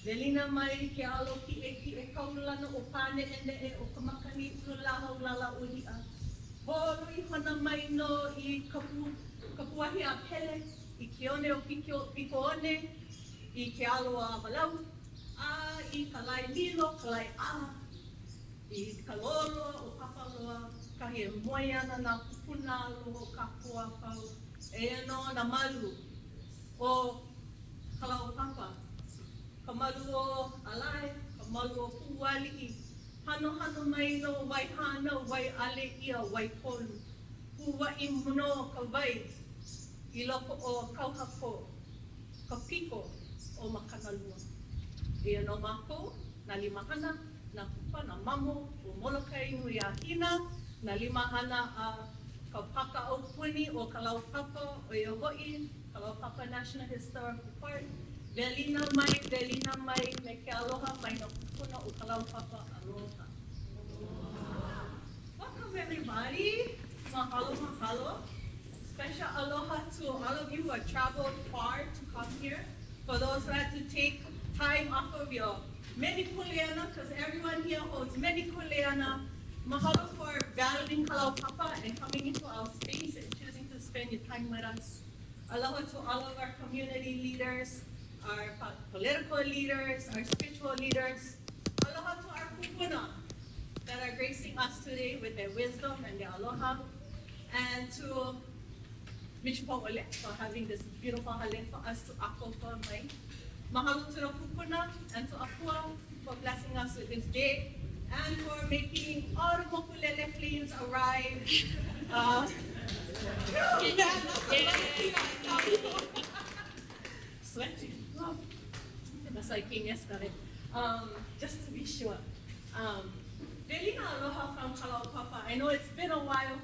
Velina mai ke alo ki e kaulana o pane ene e o kamakani ulaho lala ulia. Horo I hana mai no I kapuahi a pele, I kione o piko one, I ke alo a malau, a I kalai lilo, kalai a, I kalolo o kapaloa, kahi e moiana na kupuna alo o kapua pau, e ano na malu o Kalaupapa. Kamalu o alai, kamalu o kuwali'i. Hano mai no wai hana, wai ale ia, wai polu. Kuwa'i muno ka wai, I loko o kauhako, ka piko o makanalua. Ia no mako, na limahana, na kupa, na mamo, o Molokai nui a hina, na limahana a kaupaka o puni o Kalaupapa o ia hoi, Kalaupapa National Historical Park. Velina mai, me ke aloha mai no kupuna o Kalaupapa aloha. Welcome everybody. Mahalo. Special aloha to all of you who have traveled far to come here. For those who had to take time off of your many kuleana, because everyone here holds many kuleana. Mahalo for valuing Kalaupapa and coming into our space and choosing to spend your time with us. Aloha to all of our community leaders, our political leaders, our spiritual leaders. Aloha to our kupuna that are gracing us today with their wisdom and their aloha. And to Michipo Ole for having this beautiful hale for us to ako for mai. Mahalo to the kupuna and to Akua for blessing us with this day and for making all the mokulele planes arrive. Sweating. That's like came yesterday. Just to be sure. Velina aloha from Kalaupapa. I know it's been a while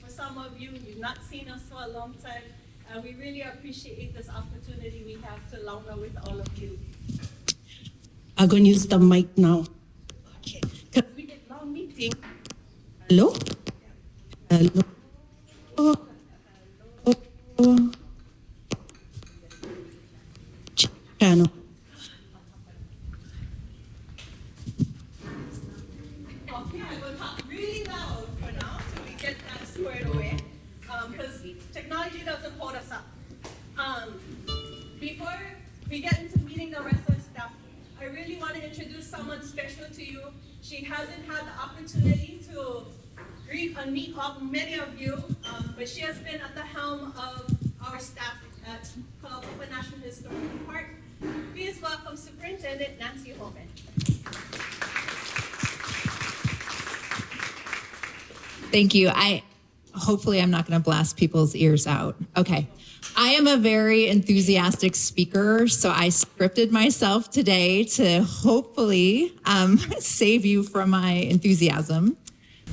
for some of you. You've not seen us for a long time. And we really appreciate this opportunity we have to launa with all of you. I'm going to use the mic now. Okay. Because we get long meeting. Hello? Hello? Channel. Okay, I will talk really loud for now till we get that squared away. Because technology doesn't hold us up. Before we get into meeting the rest of the staff, I really want to introduce someone special to you. She hasn't had the opportunity to greet and meet many of you, but she has been at the helm of our staff at Kalaupapa National Historical Park. Please welcome Superintendent Nancy Holman. Thank you. Hopefully I'm not going to blast people's ears out. Okay. I am a very enthusiastic speaker, so I scripted myself today to hopefully save you from my enthusiasm.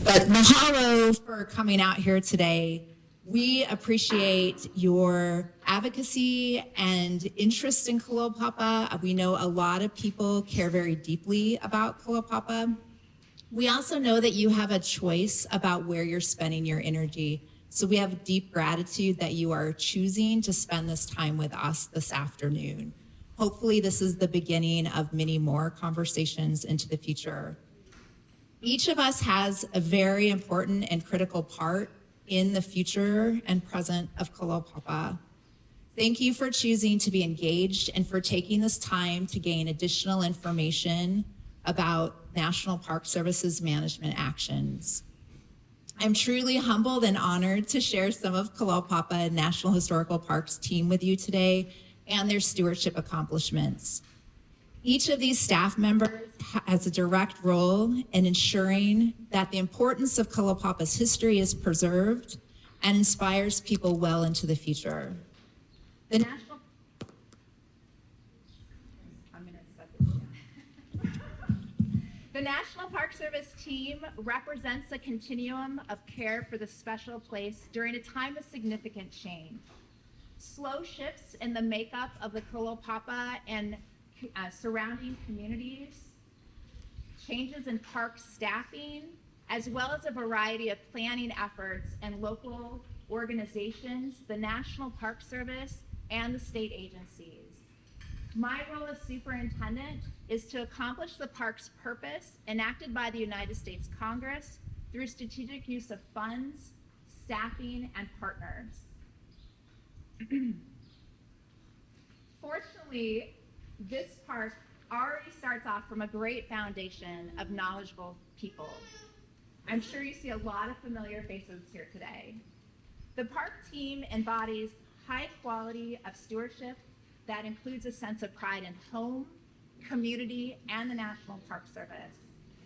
But mahalo for coming out here today. We appreciate your advocacy and interest in Kalaupapa. We know a lot of people care very deeply about Kalaupapa. We also know that you have a choice about where you're spending your energy. So we have deep gratitude that you are choosing to spend this time with us this afternoon. Hopefully this is the beginning of many more conversations into the future. Each of us has a very important and critical part in the future and present of Kalaupapa. Thank you for choosing to be engaged and for taking this time to gain additional information about National Park Service's management actions. I'm truly humbled and honored to share some of Kalaupapa National Historical Park's team with you today and their stewardship accomplishments. Each of these staff members has a direct role in ensuring that the importance of Kalaupapa's history is preserved and inspires people well into the future. The National The National Park Service team represents a continuum of care for the special place during a time of significant change. Slow shifts in the makeup of the Kalaupapa and surrounding communities, changes in park staffing, as well as a variety of planning efforts and local organizations, the National Park Service, and the state agencies. My role as superintendent is to accomplish the park's purpose enacted by the United States Congress through strategic use of funds, staffing, and partners. Fortunately, this park already starts off from a great foundation of knowledgeable people. I'm sure you see a lot of familiar faces here today. The park team embodies high quality of stewardship that includes a sense of pride in home, community, and the National Park Service.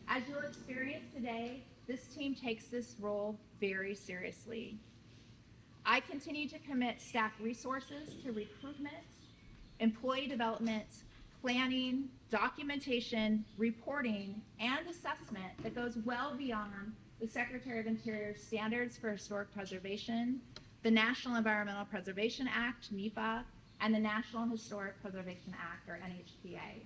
As you'll experience today, this team takes this role very seriously. I continue to commit staff resources to recruitment, employee development, planning, documentation, reporting, and assessment that goes well beyond the Secretary of Interior's standards for historic preservation, the National Environmental Preservation Act, NEPA, and the National Historic Preservation Act, or NHPA.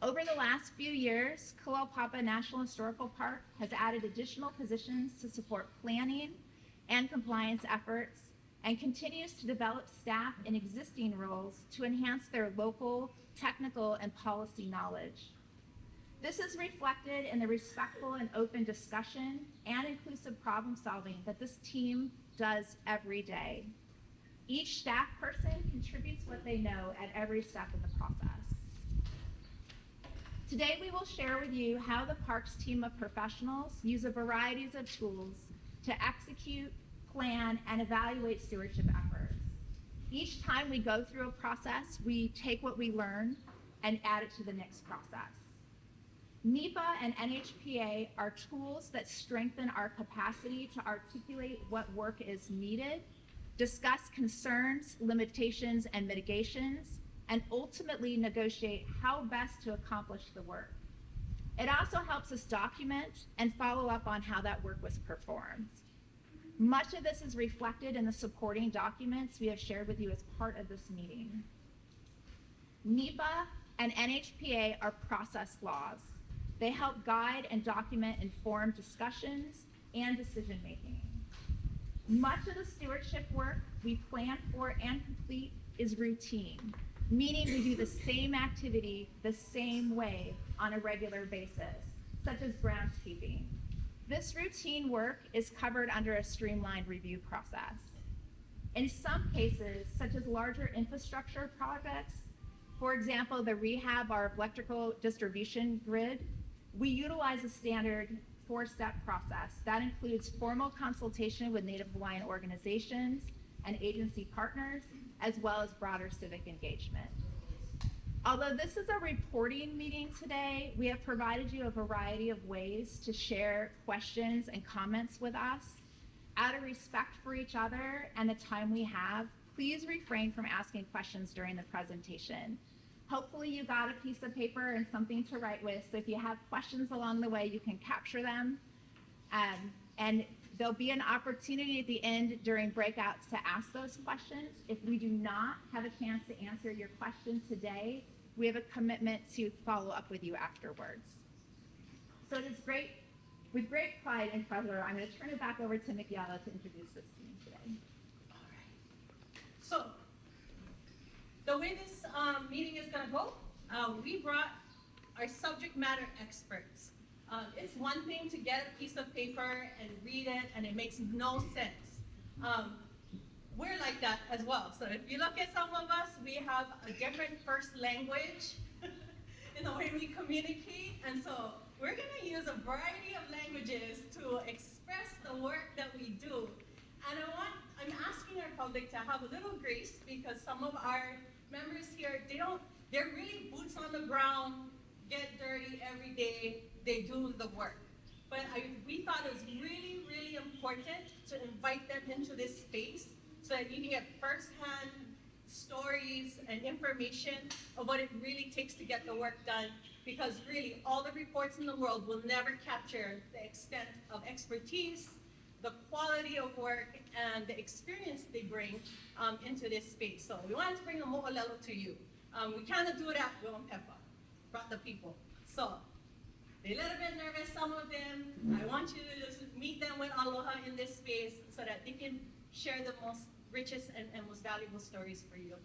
Over the last few years, Kalaupapa National Historical Park has added additional positions to support planning and compliance efforts and continues to develop staff in existing roles to enhance their local, technical, and policy knowledge. This is reflected in the respectful and open discussion and inclusive problem solving that this team does every day. Each staff person contributes what they know at every step in the process. Today, we will share with you how the parks team of professionals use a variety of tools to execute, plan, and evaluate stewardship efforts. Each time we go through a process, we take what we learn and add it to the next process. NEPA and NHPA are tools that strengthen our capacity to articulate what work is needed, discuss concerns, limitations, and mitigations, and ultimately negotiate how best to accomplish the work. It also helps us document and follow up on how that work was performed. Much of this is reflected in the supporting documents we have shared with you as part of this meeting. NEPA and NHPA are process laws. They help guide and document informed discussions and decision-making. Much of the stewardship work we plan for and complete is routine, meaning we do the same activity the same way on a regular basis, such as groundskeeping. This routine work is covered under a streamlined review process. In some cases, such as larger infrastructure projects, for example, the rehab of our electrical distribution grid, we utilize a standard 4-step process that includes formal consultation with Native Hawaiian organizations and agency partners, as well as broader civic engagement. Although this is a reporting meeting today, we have provided you a variety of ways to share questions and comments with us. Out of respect for each other and the time we have, please refrain from asking questions during the presentation. Hopefully you got a piece of paper and something to write with, so if you have questions along the way, you can capture them. And there'll be an opportunity at the end during breakouts to ask those questions. If we do not have a chance to answer your question today, we have a commitment to follow up with you afterwards. So it is great, with great pride and pleasure, I'm going to turn it back over to Mikiela to introduce this team today. All right. So, the way this meeting is going to go, we brought our subject matter experts. It's one thing to get a piece of paper and read it and it makes no sense. We're like that as well. So if you look at some of us, we have a different first language in the way we communicate. And so we're going to use a variety of languages to express the work that we do. And I'm asking our public to have a little grace because some of our members here, they're really boots on the ground, get dirty every day, they do the work. But we thought it was really, really important to invite them into this space so that you can get firsthand stories and information of what it really takes to get the work done, because really all the reports in the world will never capture the extent of expertise, the quality of work, and the experience they bring into this space. So we wanted to bring a mo'olelo to you. We cannot do that with Kalaupapa, brought the people. So they're a little bit nervous, some of them. I want you to just meet them with aloha in this space so that they can share the most richest and most valuable stories for you.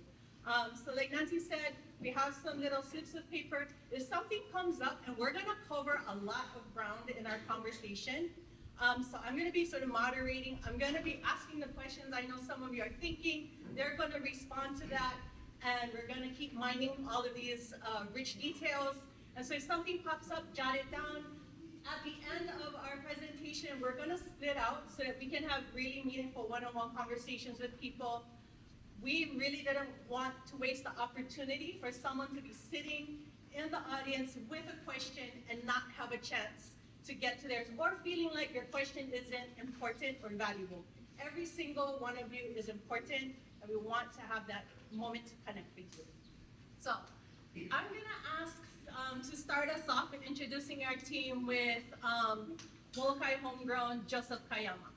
So like Nancy said, we have some little slips of paper. If something comes up, and we're gonna cover a lot of ground in our conversation, so I'm gonna be sort of moderating. I'm gonna be asking the questions I know some of you are thinking. They're gonna respond to that, and we're gonna keep mining all of these rich details. And so if something pops up, jot it down. At the end of our presentation, we're gonna split out so that we can have really meaningful one-on-one conversations with people. We really didn't want to waste the opportunity for someone to be sitting in the audience with a question and not have a chance to get to theirs, or feeling like your question isn't important or valuable. Every single one of you is important, and we want to have that moment to connect with you. So I'm gonna ask to start us off with introducing our team with Molokai homegrown Joseph Kayama.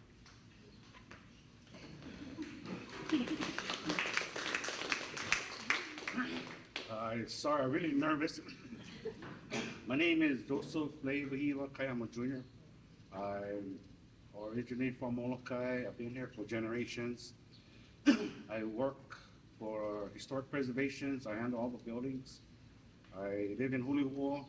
Sorry, I'm really nervous. My name is Joseph Leivahila Kayama Jr. I'm originally from Molokai. I've been here for generations. I work for historic preservations. I handle all the buildings. I live in Hulihuo.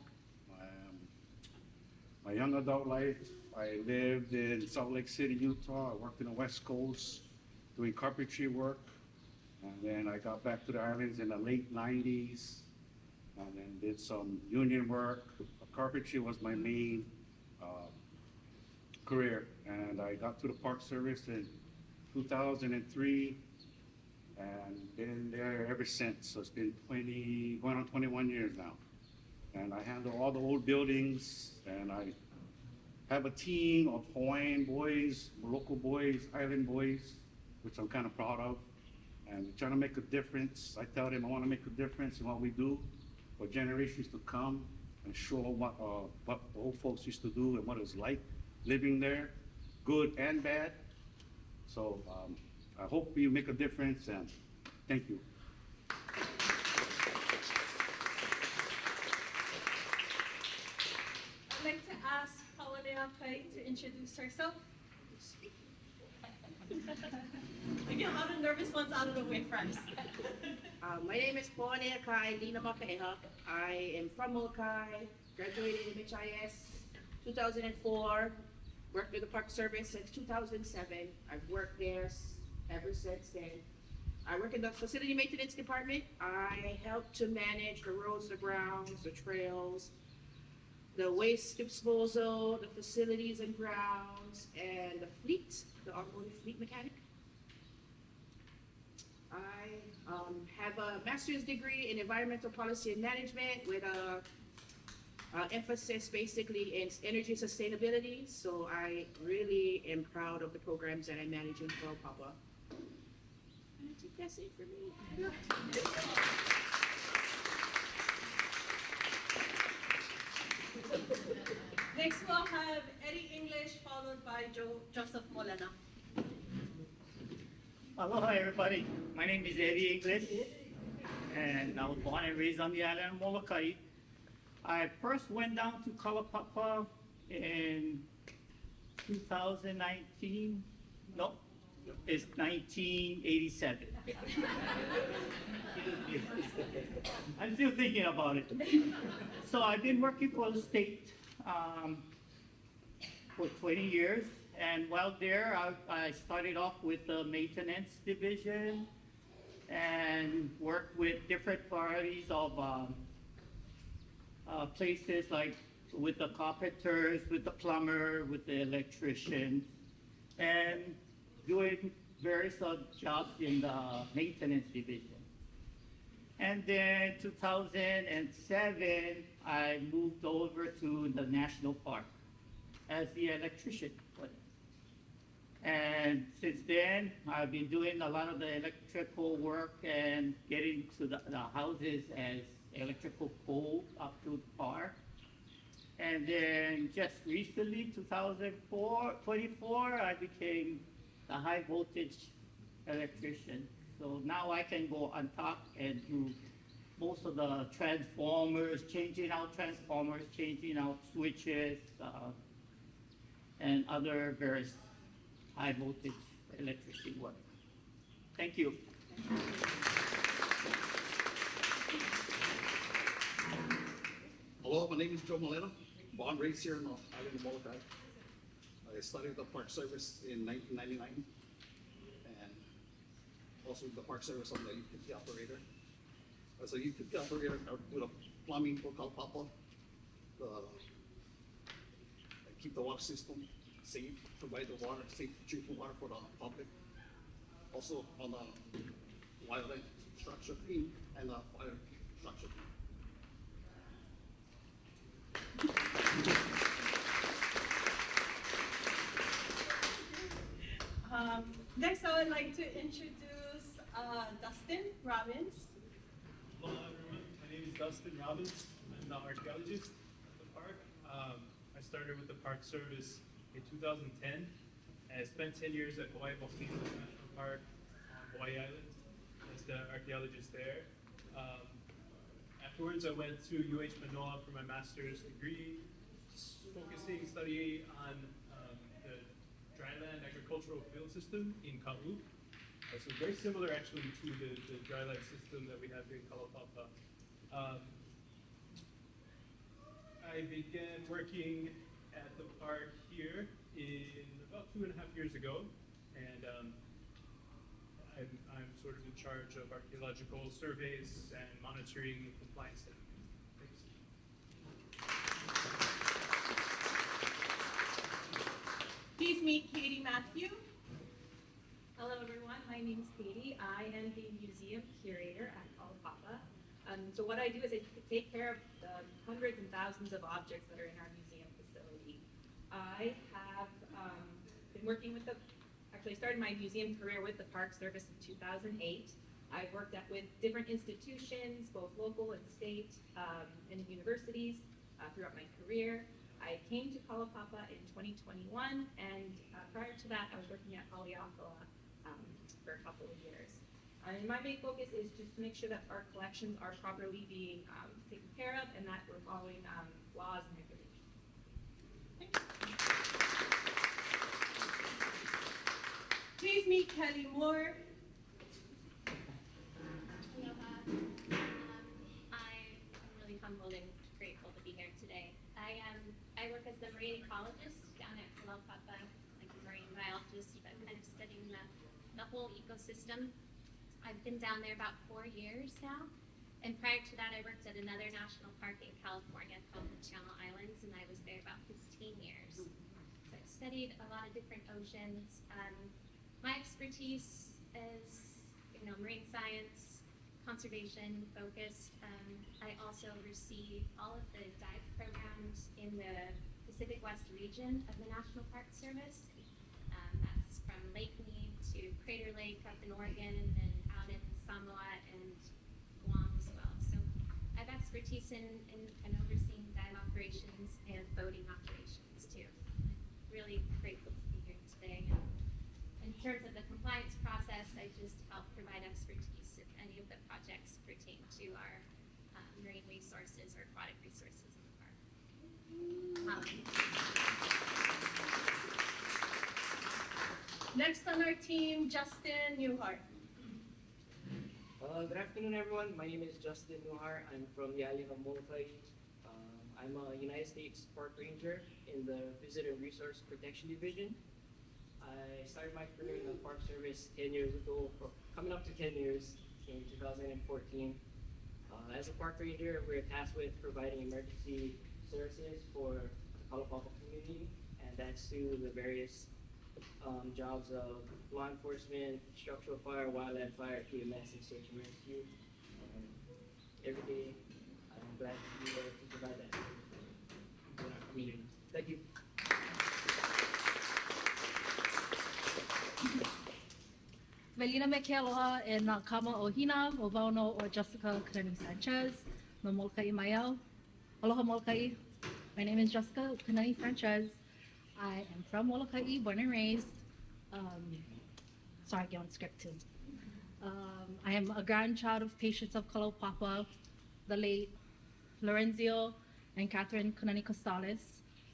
My young adult life, I lived in Salt Lake City, Utah. I worked in the West Coast doing carpentry work. And then I got back to the islands in the late 90s and then did some union work. Carpentry was my main career. And I got to the Park Service in 2003 and been there ever since. So it's been going on 21 years now. And I handle all the old buildings, and I have a team of Hawaiian boys, local boys, island boys, which I'm kind of proud of. And we're trying to make a difference. I tell them I want to make a difference in what we do for generations to come and show what the old folks used to do and what it's like living there, good and bad. So I hope you make a difference, and thank you. I'd like to ask Kawanea Kai to introduce herself. We get all the nervous ones out of the way first. My name is Kawanea Kai Lina Makaeha. I am from Molokai, graduated MHIS 2004, worked with the Park Service since 2007. I've worked there ever since then. I work in the facility maintenance department. I help to manage the roads, the grounds, the trails, the waste disposal, the facilities and grounds, and the fleet, the automotive fleet mechanic. I have a master's degree in environmental policy and management with a emphasis basically in energy sustainability. So I really am proud of the programs that I manage in Kalaupapa. I think that's it for me. Next we'll have Eddie English, followed by Joseph Molina. Aloha everybody, my name is Eddie English and I was born and raised on the island of Molokai. I first went down to Kalaupapa in 2019, no, it's 1987. I'm still thinking about it. So I've been working for the state for 20 years. And while there, I started off with the maintenance division and worked with different varieties of places like with the carpenters, with the plumber, with the electrician, and doing various jobs in the maintenance division. And then 2007, I moved over to the national park as the electrician. And since then, I've been doing a lot of the electrical work and getting to the houses as electrical pole up to the park. And then just recently, 2024, I became the high voltage electrician. So now I can go on top and do most of the transformers, changing out transformers, changing out switches, and other various high voltage electricity work. Thank you. Hello, my name is Joe Molina. Born and raised here in the island of Molokai. I started the Park Service in 1999 and also the Park Service on the utility operator. As a utility operator, I would do the plumbing for Kalaupapa, keep the water system safe, provide the water, safe drinking water for the public. Also on the wildlife structure team and the fire structure team. Next, I would like to introduce Dustin Robbins. Hello everyone, my name is Dustin Robbins. I'm the archaeologist at the park. I started with the Park Service in 2010. I spent 10 years at Hawaii Volcano National Park on Hawaii Island as the archaeologist there. Afterwards, I went to UH Manoa for my master's degree, focusing study on the dryland agricultural field system in Kau. So very similar actually to the dryland system that we have here in Kalaupapa. I began working at the park here in about 2.5 years ago, and I'm sort of in charge of archaeological surveys and monitoring compliance. Thanks. Please meet Katie Matthew. Hello everyone, my name is Katie. I am the museum curator at Kalaupapa. So what I do is I take care of the hundreds and thousands of objects that are in our museum facility. I have been working with actually started my museum career with the Park Service in 2008. I've worked with different institutions, both local and state, and universities throughout my career. I came to Kalaupapa in 2021, and prior to that, I was working at Kalaupapa for a couple of years. And my main focus is just to make sure that our collections are properly being taken care of and that we're following laws and regulations. Please meet Kelly Moore. Aloha. I'm really humbled and grateful to be here today. I work as the marine ecologist down at Kalaupapa, like a marine biologist, but kind of studying the whole ecosystem. I've been down there about 4 years now, and prior to that I worked at another national park in California called the Channel Islands, and I was there about 15 years. So I've studied a lot of different oceans. My expertise is, marine science, conservation focused. I also oversee all of the dive programs in the Pacific West region of the National Park Service. That's from Lake Mead to Crater Lake up in Oregon, and then out in Samoa and Guam as well. So I have expertise in overseeing dive operations and boating operations too. I'm really grateful to be here today. In terms of the compliance process, I just help provide expertise if any of the projects pertain to our marine resources or aquatic resources in the park. Next on our team, Justin Newhart. Good afternoon, everyone. My name is Justin Newhart. I'm from the island of Molokai. I'm a United States Park Ranger in the Visitor Resource Protection Division. I started my career in the Park Service 10 years ago, coming up to 10 years in 2014. As a Park Ranger, we're tasked with providing emergency services for the Kalaupapa community, and that's through the various jobs of law enforcement, structural fire, wildland fire, PMS, and search and rescue. Every day, I'm glad to be there to provide that for our community. Thank you. Melina Mekealoha and Kama Ohina, Ovano or Jessica Kanani Sanchez, no Molokai Mael. Aloha Molokai. My name is Jessica Kanani Sanchez. I am from Molokai, born and raised. Sorry, get on script too. I am a grandchild of patients of Kalaupapa, the late Lorenzio and Catherine Kanani Costales,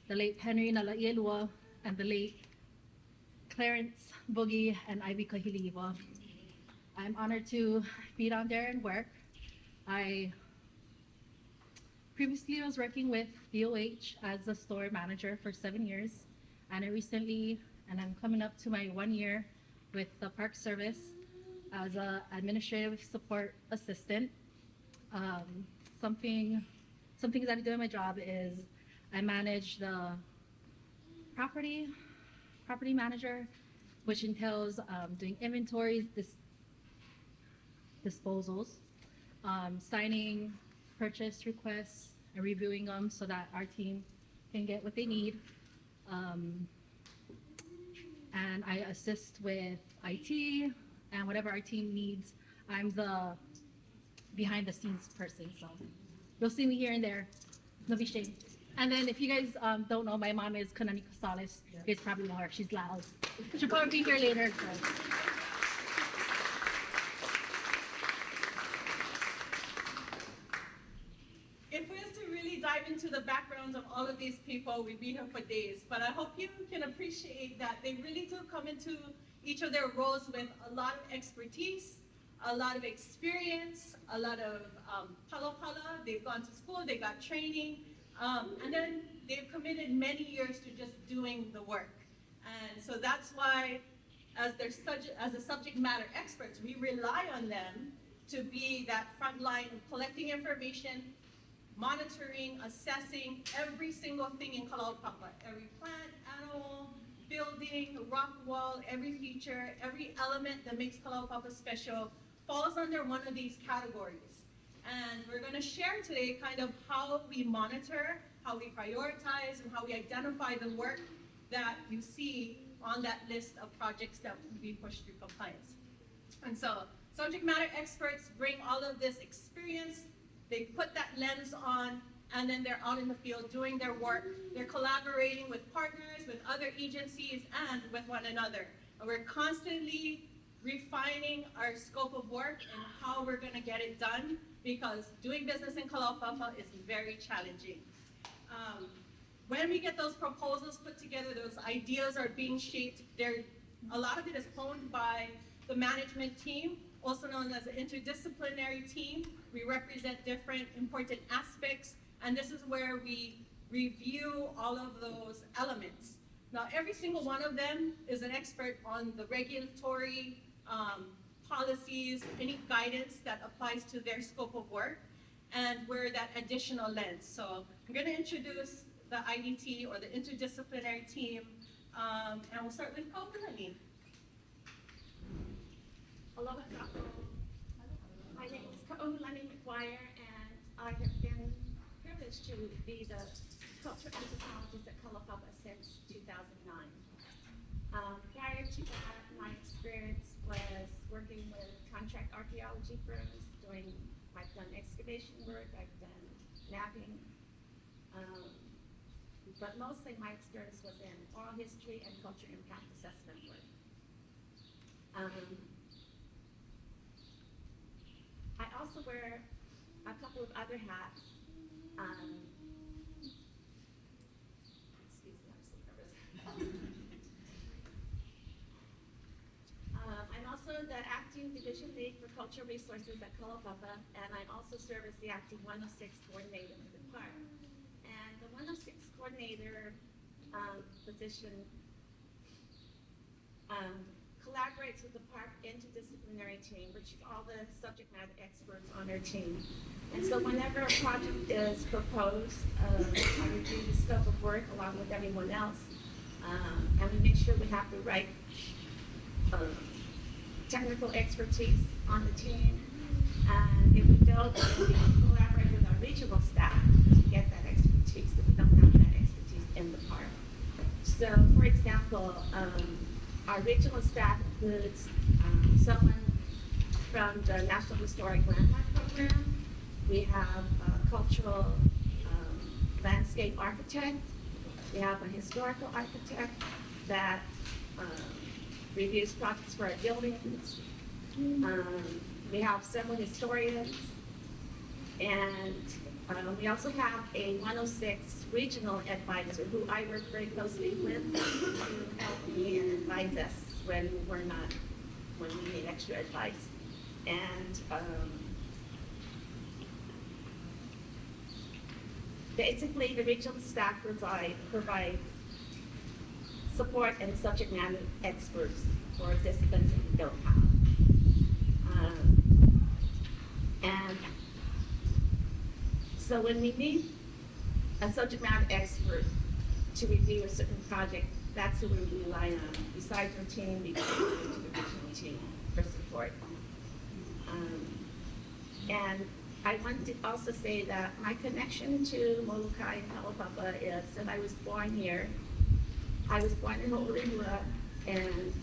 the late Henry Nalaielua, and the late Clarence Boogie and Ivy Kahiliwa. I'm honored to be down there and work. I previously was working with DOH as a store manager for 7 years, and I'm coming up to my 1 year with the Park Service as an administrative support assistant. Some things that I do in my job is I manage the property manager, which entails doing inventories, disposals, signing purchase requests and reviewing them so that our team can get what they need. And I assist with IT and whatever our team needs. I'm the behind the scenes person, so you'll see me here and there. No be shame. And then if you guys don't know, my mom is Kanani Costales. You guys probably know her. She's loud. She'll probably be here later. So. If we was to really dive into the backgrounds of all of these people, we'd be here for days. But I hope you can appreciate that they really do come into each of their roles with a lot of expertise, a lot of experience, a lot of pala. They've gone to school, they got training, and then they've committed many years to just doing the work. And so that's why, as the subject matter experts, we rely on them to be that front line of collecting information, monitoring, assessing every single thing in Kalaupapa, every plant, animal, building, rock wall, every feature, every element that makes Kalaupapa special falls under one of these categories. And we're going to share today kind of how we monitor, how we prioritize, and how we identify the work that you see on that list of projects that will be pushed through compliance. And so subject matter experts bring all of this experience, they put that lens on, and then they're out in the field doing their work. They're collaborating with partners, with other agencies, and with one another. And we're constantly refining our scope of work and how we're going to get it done, because doing business in Kalaupapa is very challenging. When we get those proposals put together, those ideas are being shaped. A lot of it is honed by the management team, also known as the interdisciplinary team. We represent different important aspects, and this is where we review all of those elements. Now, every single one of them is an expert on the regulatory policies, any guidance that applies to their scope of work, and we're that additional lens. So I'm going to introduce the IDT, or the interdisciplinary team, and we'll start with Kaupilani. Aloha kako. My name is Kaupilani McGuire, and I have been privileged to be the culture anthropologist at Kalaupapa since 2009. Prior to that, my experience was working with contract archaeology firms. I've done excavation work, I've done mapping, but mostly my experience was in oral history and culture impact assessment work. I also wear a couple of other hats. Excuse me, I'm so nervous. I'm also the acting division lead for cultural resources at Kalaupapa, and I also serve as the acting 106 coordinator for the park. And the 106 coordinator position collaborates with the park interdisciplinary team, which is all the subject matter experts on our team. And so whenever a project is proposed, I review the scope of work along with everyone else, and we make sure we have the right technical expertise on the team. And if we don't, then we collaborate with our regional staff to get that expertise, if we don't have that expertise in the park. So, for example, our regional staff includes someone from the National Historic Landmark Program. We have a cultural landscape architect. We have a historical architect that reviews projects for our buildings. We have several historians. And we also have a 106 regional advisor who I work very closely with to help me and advise us when we need extra advice. And basically, the regional staff provide support and subject matter experts for disciplines that we don't have. And so when we need a subject matter expert to review a certain project, that's who we rely on. Besides our team, we go to the regional team for support. And I want to also say that my connection to Molokai and Kalaupapa is that I was born here. I was born in Ho'olehua, and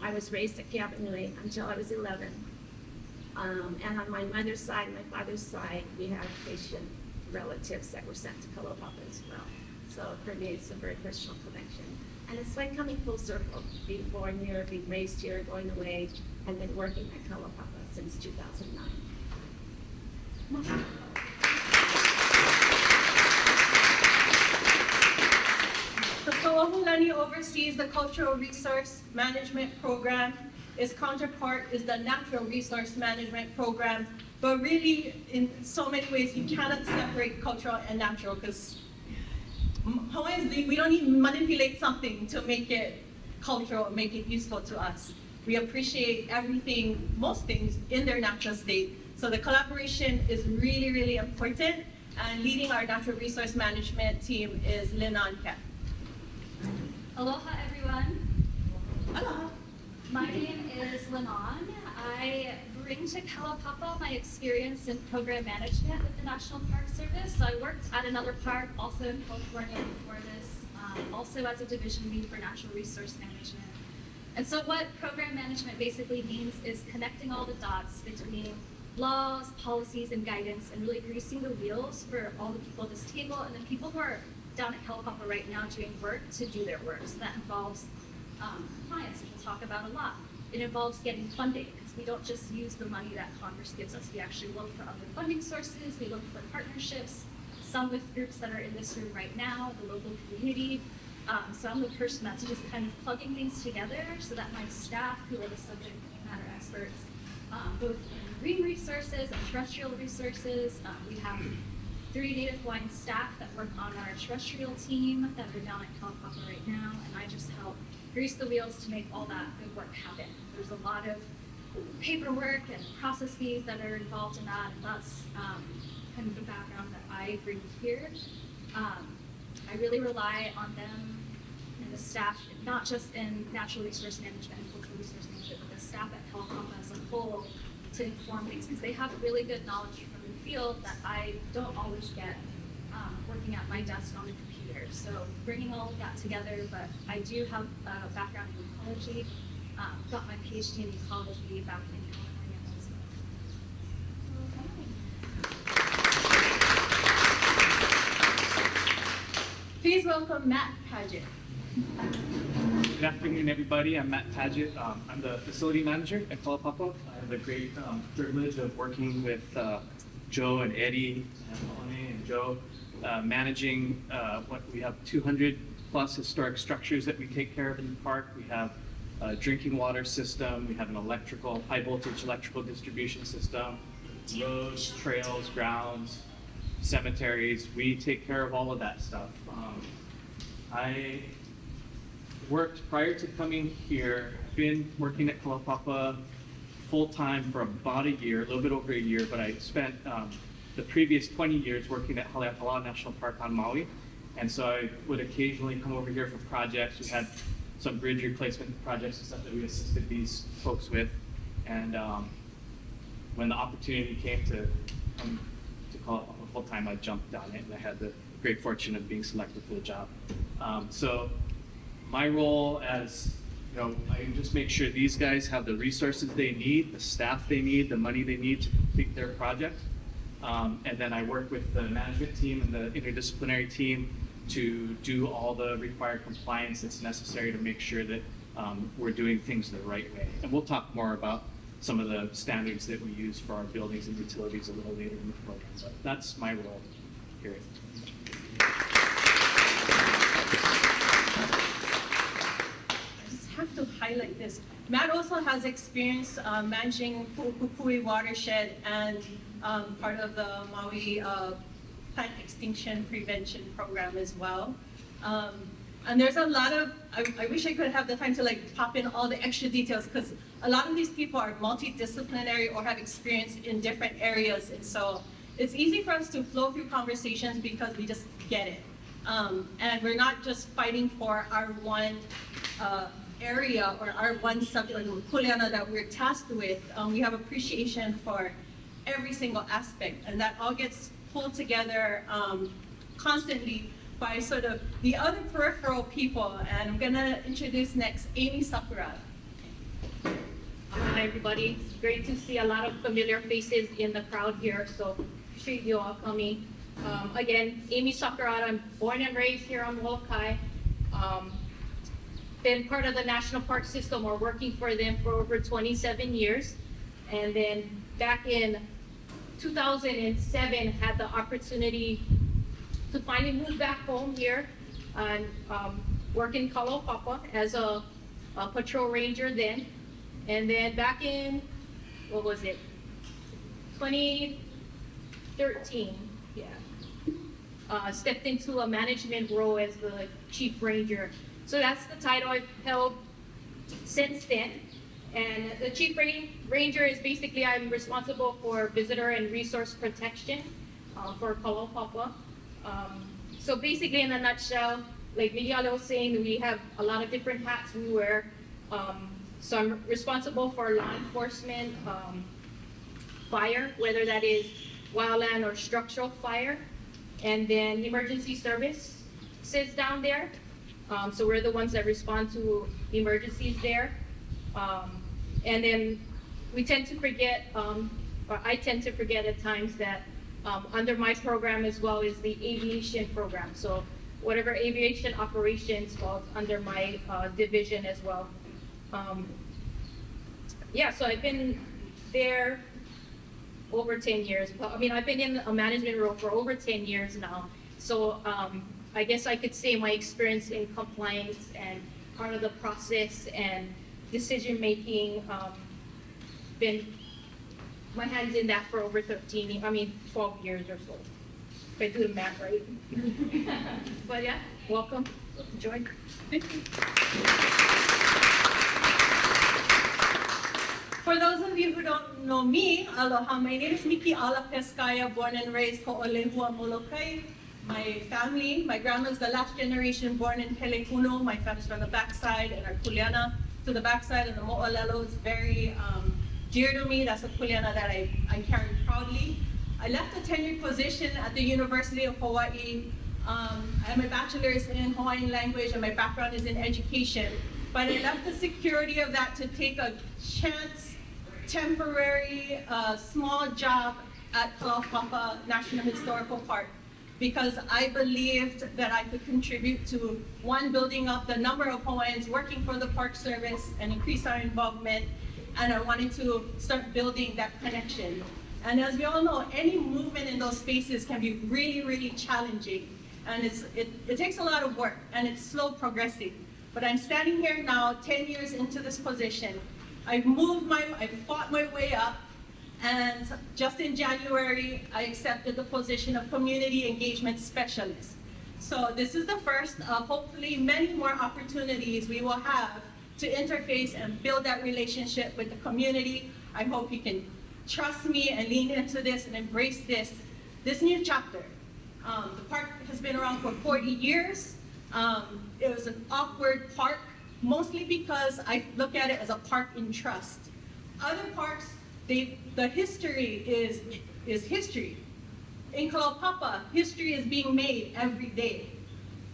I was raised at Keapanui until I was 11. And on my mother's side and my father's side, we have Haitian relatives that were sent to Kalaupapa as well. So for me, it's a very personal connection. And it's like coming full circle, being born here, being raised here, going away, and then working at Kalaupapa since 2009. So Kawahulani oversees the Cultural Resource Management Program. Its counterpart is the Natural Resource Management Program. But really, in so many ways, you cannot separate cultural and natural, because Hawaiians, we don't even manipulate something to make it cultural, make it useful to us. We appreciate everything, most things, in their natural state. So the collaboration is really, really important. And leading our natural resource management team is Linan Kat. Aloha, everyone. Aloha. My name is Linan. I bring to Kalaupapa my experience in program management with the National Park Service. So I worked at another park, also in California before this, also as a division lead for natural resource management. And so what program management basically means is connecting all the dots between laws, policies, and guidance, and really greasing the wheels for all the people at this table and the people who are down at Kalaupapa right now doing work to do their work. So that involves compliance, which we'll talk about a lot. It involves getting funding, because we don't just use the money that Congress gives us. We actually look for other funding sources. We look for partnerships, some with groups that are in this room right now, the local community. So I'm the person that's just kind of plugging things together so that my staff, who are the subject matter experts, both in marine resources and terrestrial resources. We have 3 Native Hawaiian staff that work on our terrestrial team that are down at Kalaupapa right now, and I just help grease the wheels to make all that good work happen. There's a lot of paperwork and processes that are involved in that, and that's kind of the background that I bring here. I really rely on them and the staff, not just in natural resource management and cultural resource management, but the staff at Kalaupapa as a whole to inform things, because they have really good knowledge from the field that I don't always get working at my desk on the computer. So bringing all of that together, but I do have a background in ecology, got my PhD in ecology back in California as well. Please welcome Matt Paget. Good afternoon, everybody. I'm Matt Paget. I'm the facility manager at Kalaupapa. I have the great privilege of working with Joe and Eddie and Lone and Joe, managing what we have 200 plus historic structures that we take care of in the park. We have a drinking water system. We have an high voltage electrical distribution system, roads, trails, grounds, cemeteries. We take care of all of that stuff. I worked prior to coming here, been working at Kalaupapa full-time for about a year, a little bit over a year, but I spent the previous 20 years working at Haleakala National Park on Maui. And so I would occasionally come over here for projects. We had some bridge replacement projects and stuff that we assisted these folks with. And when the opportunity came to come to Kalaupapa full-time, I jumped on it, and I had the great fortune of being selected for the job. So my role as I just make sure these guys have the resources they need, the staff they need, the money they need to complete their project. And then I work with the management team and the interdisciplinary team to do all the required compliance that's necessary to make sure that we're doing things the right way. And we'll talk more about some of the standards that we use for our buildings and utilities a little later in the program. But that's my role here. Have to highlight this. Matt also has experience managing Pu'ukui watershed and part of the Maui plant extinction prevention program as well. And there's a lot of, I wish I could have the time to like pop in all the extra details because a lot of these people are multidisciplinary or have experience in different areas. And so it's easy for us to flow through conversations because we just get it. And we're not just fighting for our one area or our one subject or kuleana that we're tasked with. We have appreciation for every single aspect, and that all gets pulled together constantly by sort of the other peripheral people. And I'm gonna introduce next Amy Sakura. Hi everybody, it's great to see a lot of familiar faces in the crowd here, so appreciate you all coming. Again, Amy Sakura, I'm born and raised here on Molokai. Been part of the National Park System or working for them for over 27 years. And then back in 2007, had the opportunity to finally move back home here and work in Kalaupapa as a patrol ranger then. And then back in, what was it? 2013, yeah. Stepped into a management role as the chief ranger. So that's the title I've held since then. And the chief ranger is basically, I'm responsible for visitor and resource protection for Kalaupapa. So basically in a nutshell, like Miguel was saying, we have a lot of different hats we wear. So I'm responsible for law enforcement, fire, whether that is wildland or structural fire, and then emergency service sits down there. So we're the ones that respond to emergencies there. And then we tend to forget, or I tend to forget at times that under my program as well is the aviation program. So whatever aviation operations falls under my division as well. Yeah, so I've been there over 10 years. I mean, I've been in a management role for over 10 years now. So I guess I could say my experience in compliance and part of the process and decision-making, been my hands in that for over 12 years or so. If I do the math right. But yeah, welcome, enjoy. Thank you. For those of you who don't know me, aloha, my name is Miki Ala Pescaya, born and raised Ho'olehua, Molokai. My family, my grandma's the last generation born in Pelekuno. My family's from the backside, and our kuleana to the backside, and the mo'olelo is very dear to me. That's a kuleana that I carry proudly. I left a tenured position at the University of Hawaii. I have my bachelor's in Hawaiian language, and my background is in education. But I left the security of that to take a chance, temporary, small job at Kalaupapa National Historical Park, because I believed that I could contribute to, one, building up the number of Hawaiians working for the Park Service and increase our involvement, and I wanted to start building that connection. And as we all know, any movement in those spaces can be really, really challenging, and it takes a lot of work, and it's slow progressing. But I'm standing here now, 10 years into this position. I've fought my way up, and just in January, I accepted the position of Community Engagement Specialist. So this is the first of hopefully many more opportunities we will have to interface and build that relationship with the community. I hope you can trust me and lean into this and embrace this new chapter. The park has been around for 40 years. It was an awkward park, mostly because I look at it as a park in trust. Other parks, the history is history. In Kalaupapa, history is being made every day.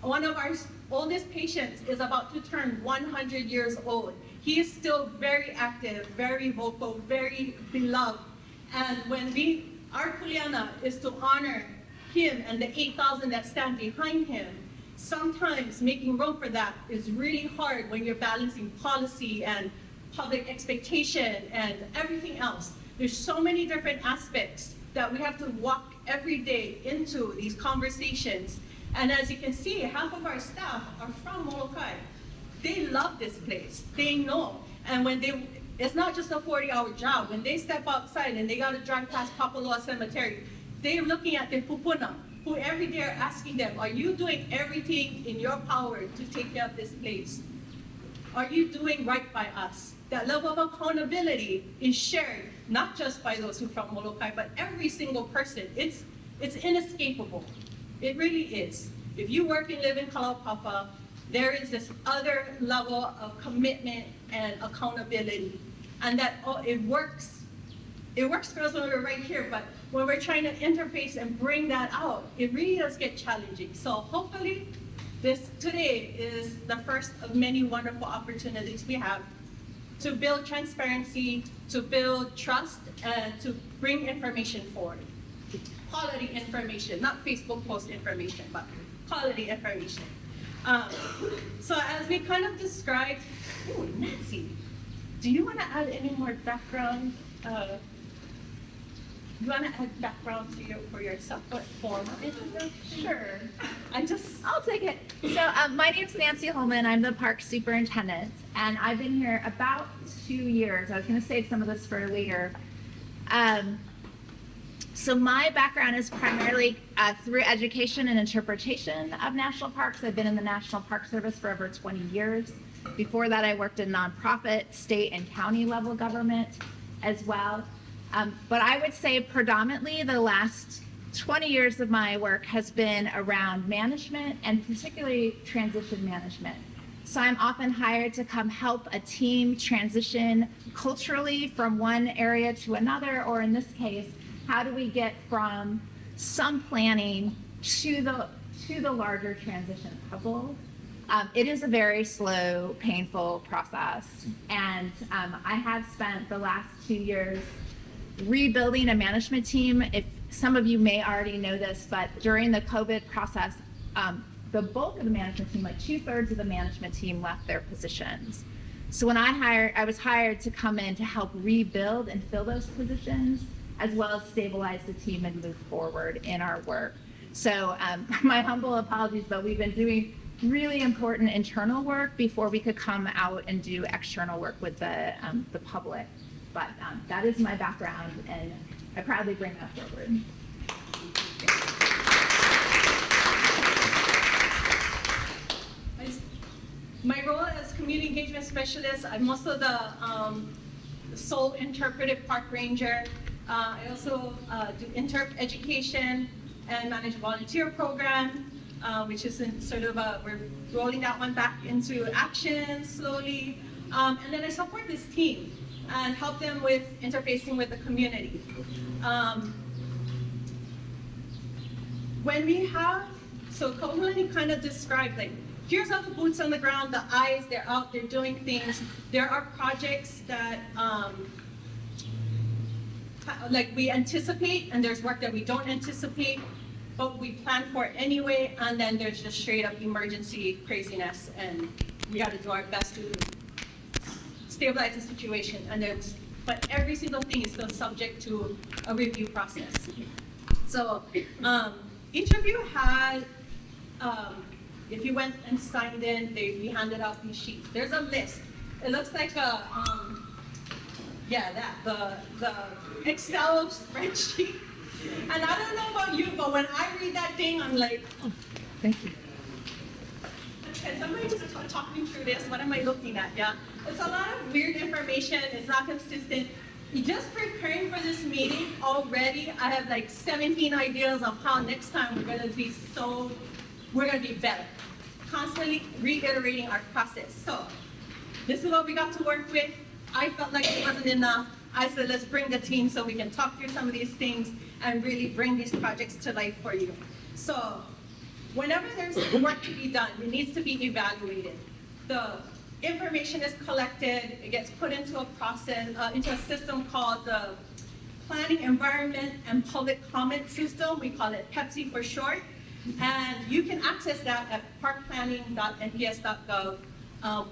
One of our oldest patient is about to turn 100 years old. He is still very active, very vocal, very beloved. And when our kuleana is to honor him and the 8,000 that stand behind him, sometimes making room for that is really hard when you're balancing policy and public expectation and everything else. There's so many different aspects that we have to walk every day into these conversations. And as you can see, half of our staff are from Molokai. They love this place, they know. And it's not just a 40-hour job. When they step outside and they gotta drive past Papaloa Cemetery, they're looking at their pupuna, who every day are asking them, are you doing everything in your power to take care of this place? Are you doing right by us? That level of accountability is shared, not just by those who are from Molokai, but every single person. It's inescapable. It really is. If you work and live in Kalaupapa, there is this other level of commitment and accountability. And that it works. It works for us when we're right here, but when we're trying to interface and bring that out, it really does get challenging. So hopefully, today is the first of many wonderful opportunities we have to build transparency, to build trust, and to bring information forward. Quality information, not Facebook post information, but quality information. So as we kind of described, Nancy, do you want to add any more background? You want to add background for yourself? What form of interview? Sure. I'll take it. So my name's Nancy Holman. I'm the park superintendent, and I've been here about 2 years. I was going to save some of this for later. So my background is primarily through education and interpretation of national parks. I've been in the National Park Service for over 20 years. Before that, I worked in nonprofit, state, and county level government as well. But I would say predominantly the last 20 years of my work has been around management and particularly transition management. So I'm often hired to come help a team transition culturally from one area to another, or in this case, how do we get from some planning to the larger transition puzzle? It is a very slow, painful process. And I have spent the last 2 years rebuilding a management team. If some of you may already know this, but during the COVID process, the bulk of the management team, like 2/3 of the management team, left their positions. So when I was hired to come in to help rebuild and fill those positions, as well as stabilize the team and move forward in our work. So my humble apologies, but we've been doing really important internal work before we could come out and do external work with the public. But that is my background, and I proudly bring that forward. My role as community engagement specialist, I'm also the sole interpretive park ranger. I also do interp education and manage a volunteer program, which is in sort of we're rolling that one back into action slowly. And then I support this team and help them with interfacing with the community. When we have, so Kohulani kind of described, like, here's how the boots on the ground, the eyes, they're out, they're doing things. There are projects that like we anticipate, and there's work that we don't anticipate, but we plan for it anyway, and then there's just straight up emergency craziness, and we got to do our best to stabilize the situation. But every single thing is still subject to a review process. So each of you had, if you went and signed in, we handed out these sheets. There's a list. It looks like a, the Excel spreadsheet. And I don't know about you, but when I read that thing, I'm like, oh, thank you. Okay, somebody just talk me through this. What am I looking at? Yeah, it's a lot of weird information. It's not consistent. Just preparing for this meeting already, I have like 17 ideas of how next time we're gonna be better. Constantly reiterating our process. So this is what we got to work with. I felt like it wasn't enough. I said, let's bring the team so we can talk through some of these things and really bring these projects to life for you. So whenever there's work to be done, it needs to be evaluated. The information is collected, it gets put into a process, into a system called the Planning, Environment, and Public Comment System. We call it PEPC for short. And you can access that at parkplanning.nps.gov.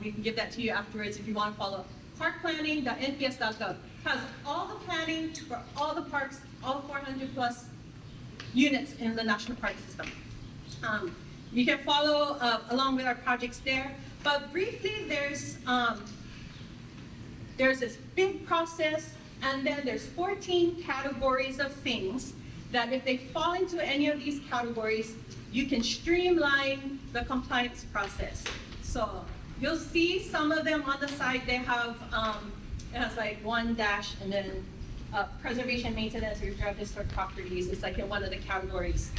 We can give that to you afterwards if you want to follow. Parkplanning.nps.gov has all the planning for all the parks, all 400 plus units in the national park system. You can follow along with our projects there. But briefly, there's this big process, and then there's 14 categories of things that if they fall into any of these categories, you can streamline the compliance process. So you'll see some of them on the side, they have, it has like one dash and then preservation, maintenance, repair of historic properties. It's like in one of the categories.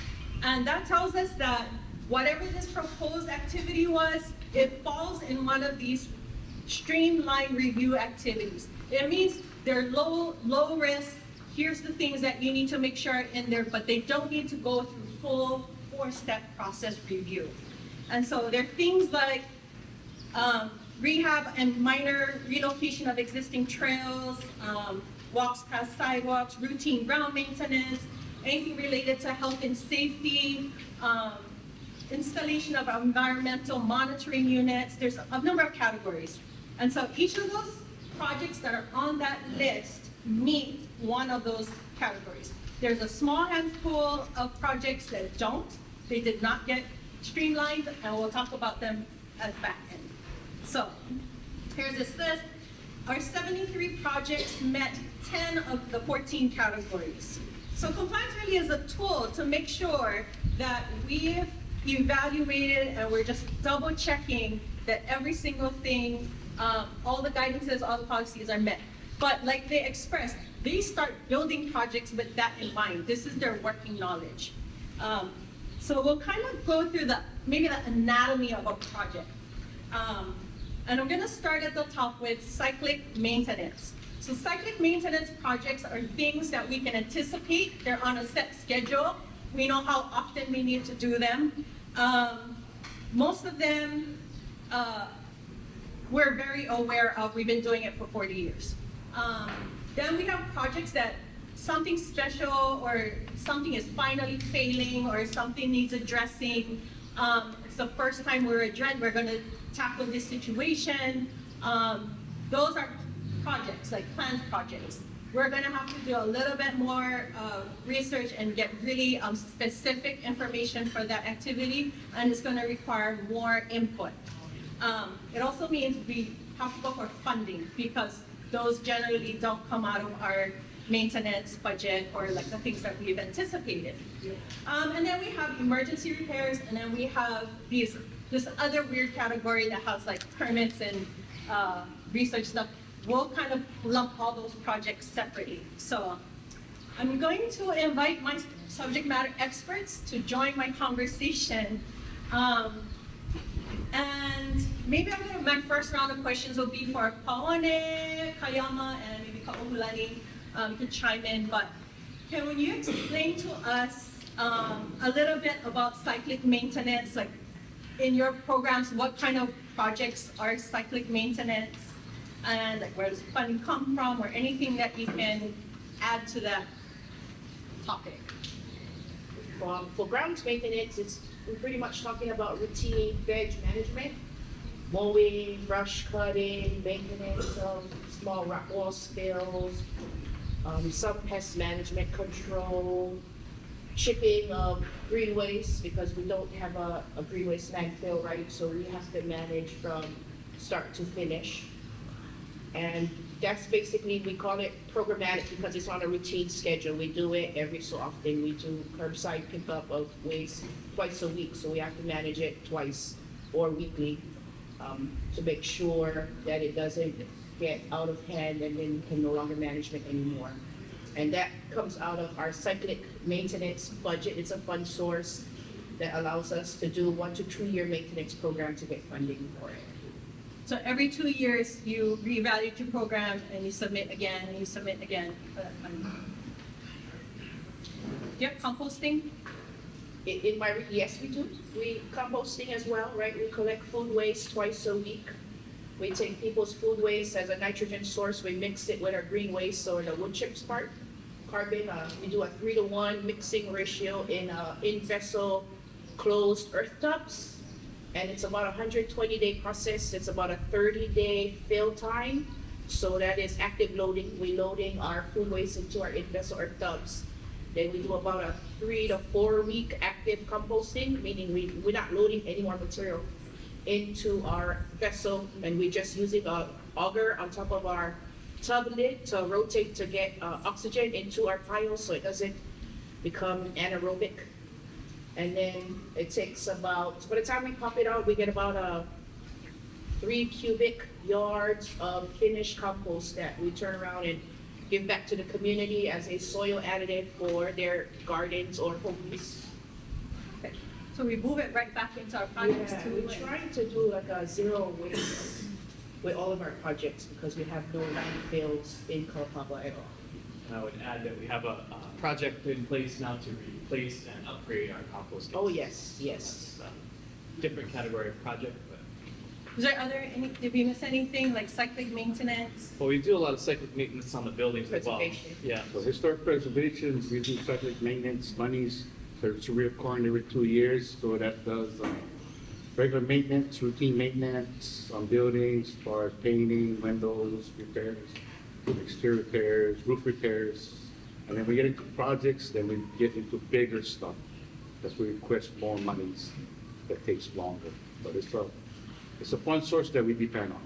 And that tells us that whatever this proposed activity was, it falls in one of these streamlined review activities. It means they're low risk. Here's the things that you need to make sure are in there, but they don't need to go through full 4-step process review. And so there are things like rehab and minor relocation of existing trails, walks past sidewalks, routine ground maintenance, anything related to health and safety, installation of environmental monitoring units. There's a number of categories. And so each of those projects that are on that list meet one of those categories. There's a small handful of projects that don't. They did not get streamlined, and we'll talk about them at the back end. So here's this list. Our 73 projects met 10 of the 14 categories. So compliance really is a tool to make sure that we've evaluated and we're just double checking that every single thing, all the guidances, all the policies are met. But like they expressed, they start building projects with that in mind. This is their working knowledge. So we'll kind of go through maybe the anatomy of a project. And I'm gonna start at the top with cyclic maintenance. So cyclic maintenance projects are things that we can anticipate. They're on a set schedule. We know how often we need to do them. Most of them, we're very aware of. We've been doing it for 40 years. Then we have projects that something special or something is finally failing or something needs addressing. It's the first time we're going to tackle this situation. Those are projects, like planned projects. We're going to have to do a little bit more research and get really specific information for that activity, and it's going to require more input. It also means we have to go for funding because those generally don't come out of our maintenance budget or like the things that we've anticipated. And then we have emergency repairs, and then we have this other weird category that has like permits and research stuff. We'll kind of lump all those projects separately. So I'm going to invite my subject matter experts to join my conversation. And maybe my first round of questions will be for Paone, Kayama, and maybe Ka'ohulani. You can chime in, but can you explain to us a little bit about cyclic maintenance? Like in your programs, what kind of projects are cyclic maintenance? And like where does funding come from, or anything that you can add to that topic? For grounds maintenance, we're pretty much talking about routine veg management, mowing, brush cutting, maintenance of small rock wall spills, some pest management control, chipping of green waste because we don't have a green waste landfill, right? So we have to manage from start to finish. And that's basically, we call it programmatic because it's on a routine schedule. We do it every so often. We do curbside pickup of waste twice a week, so we have to manage it twice or weekly to make sure that it doesn't get out of hand and then we can no longer manage it anymore. And that comes out of our cyclic maintenance budget. It's a fund source that allows us to do 1 to 2 year maintenance program to get funding for it. So every 2 years, you reevaluate your program and you submit again and you submit again for that funding. Do you have composting? Yes, we do. We composting as well, right? We collect food waste twice a week. We take people's food waste as a nitrogen source. We mix it with our green waste, so the wood chips part, carbon. We do a 3-to-1 mixing ratio in vessel closed earth tubs, and it's about a 120-day process. It's about a 30-day fill time. So that is active loading. We loading our food waste into our in-vessel earth tubs. Then we do about a 3 to 4 week active composting, meaning we're not loading any more material into our vessel, and we're just using a auger on top of our tub lid to rotate to get oxygen into our piles so it doesn't become anaerobic. And then it takes about, by the time we pop it out, we get about 3 cubic yards of finished compost that we turn around and give back to the community as a soil additive for their gardens or homes. So we move it right back into our projects Yeah, too. we're trying to do like a zero waste with all of our projects because we have no landfills in Kalaupapa at all. And I would add that we have a project in place now to replace and upgrade our composting. Oh, yes, yes. That's a different category of project, but. Was there did we miss anything like cyclic maintenance? Well, we do a lot of cyclic maintenance on the buildings as well. Preservation. Yeah. So historic preservation, we do cyclic maintenance, monies, so it's reoccurring every 2 years, so that does regular maintenance, routine maintenance on buildings, as far as painting, windows, repairs, exterior repairs, roof repairs. And then we get into projects, then we get into bigger stuff. That's where we request more monies, that takes longer. But it's a fund source that we depend on.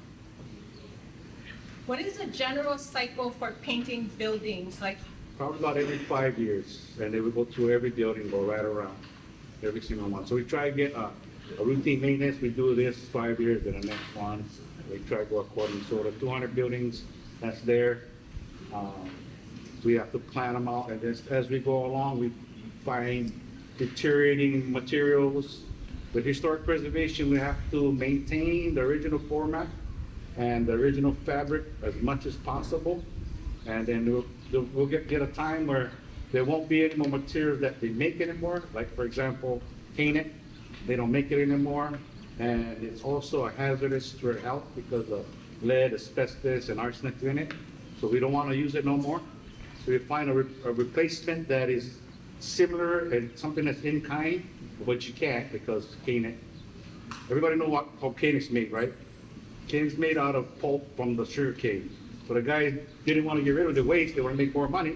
What is the general cycle for painting buildings? Like, Probably about every 5 years, and then we go through every building, go right around, every single one. So we try to get a routine maintenance, we do this 5 years, then the next one, we try to go according. So the 200 buildings, that's there. We have to plan them out, and then as we go along, we find deteriorating materials. With historic preservation, we have to maintain the original format and the original fabric as much as possible. And then we'll get a time where there won't be any more materials that they make anymore. Like, for example, painted, they don't make it anymore. And it's also a hazardous to health because of lead, asbestos, and arsenic in it. So we don't want to use it no more. So we find a replacement that is similar and something that's in kind, but you can't because cane. Everybody know how cane is made, right? Cane is made out of pulp from the sugar cane. So the guy didn't want to get rid of the waste, they want to make more money.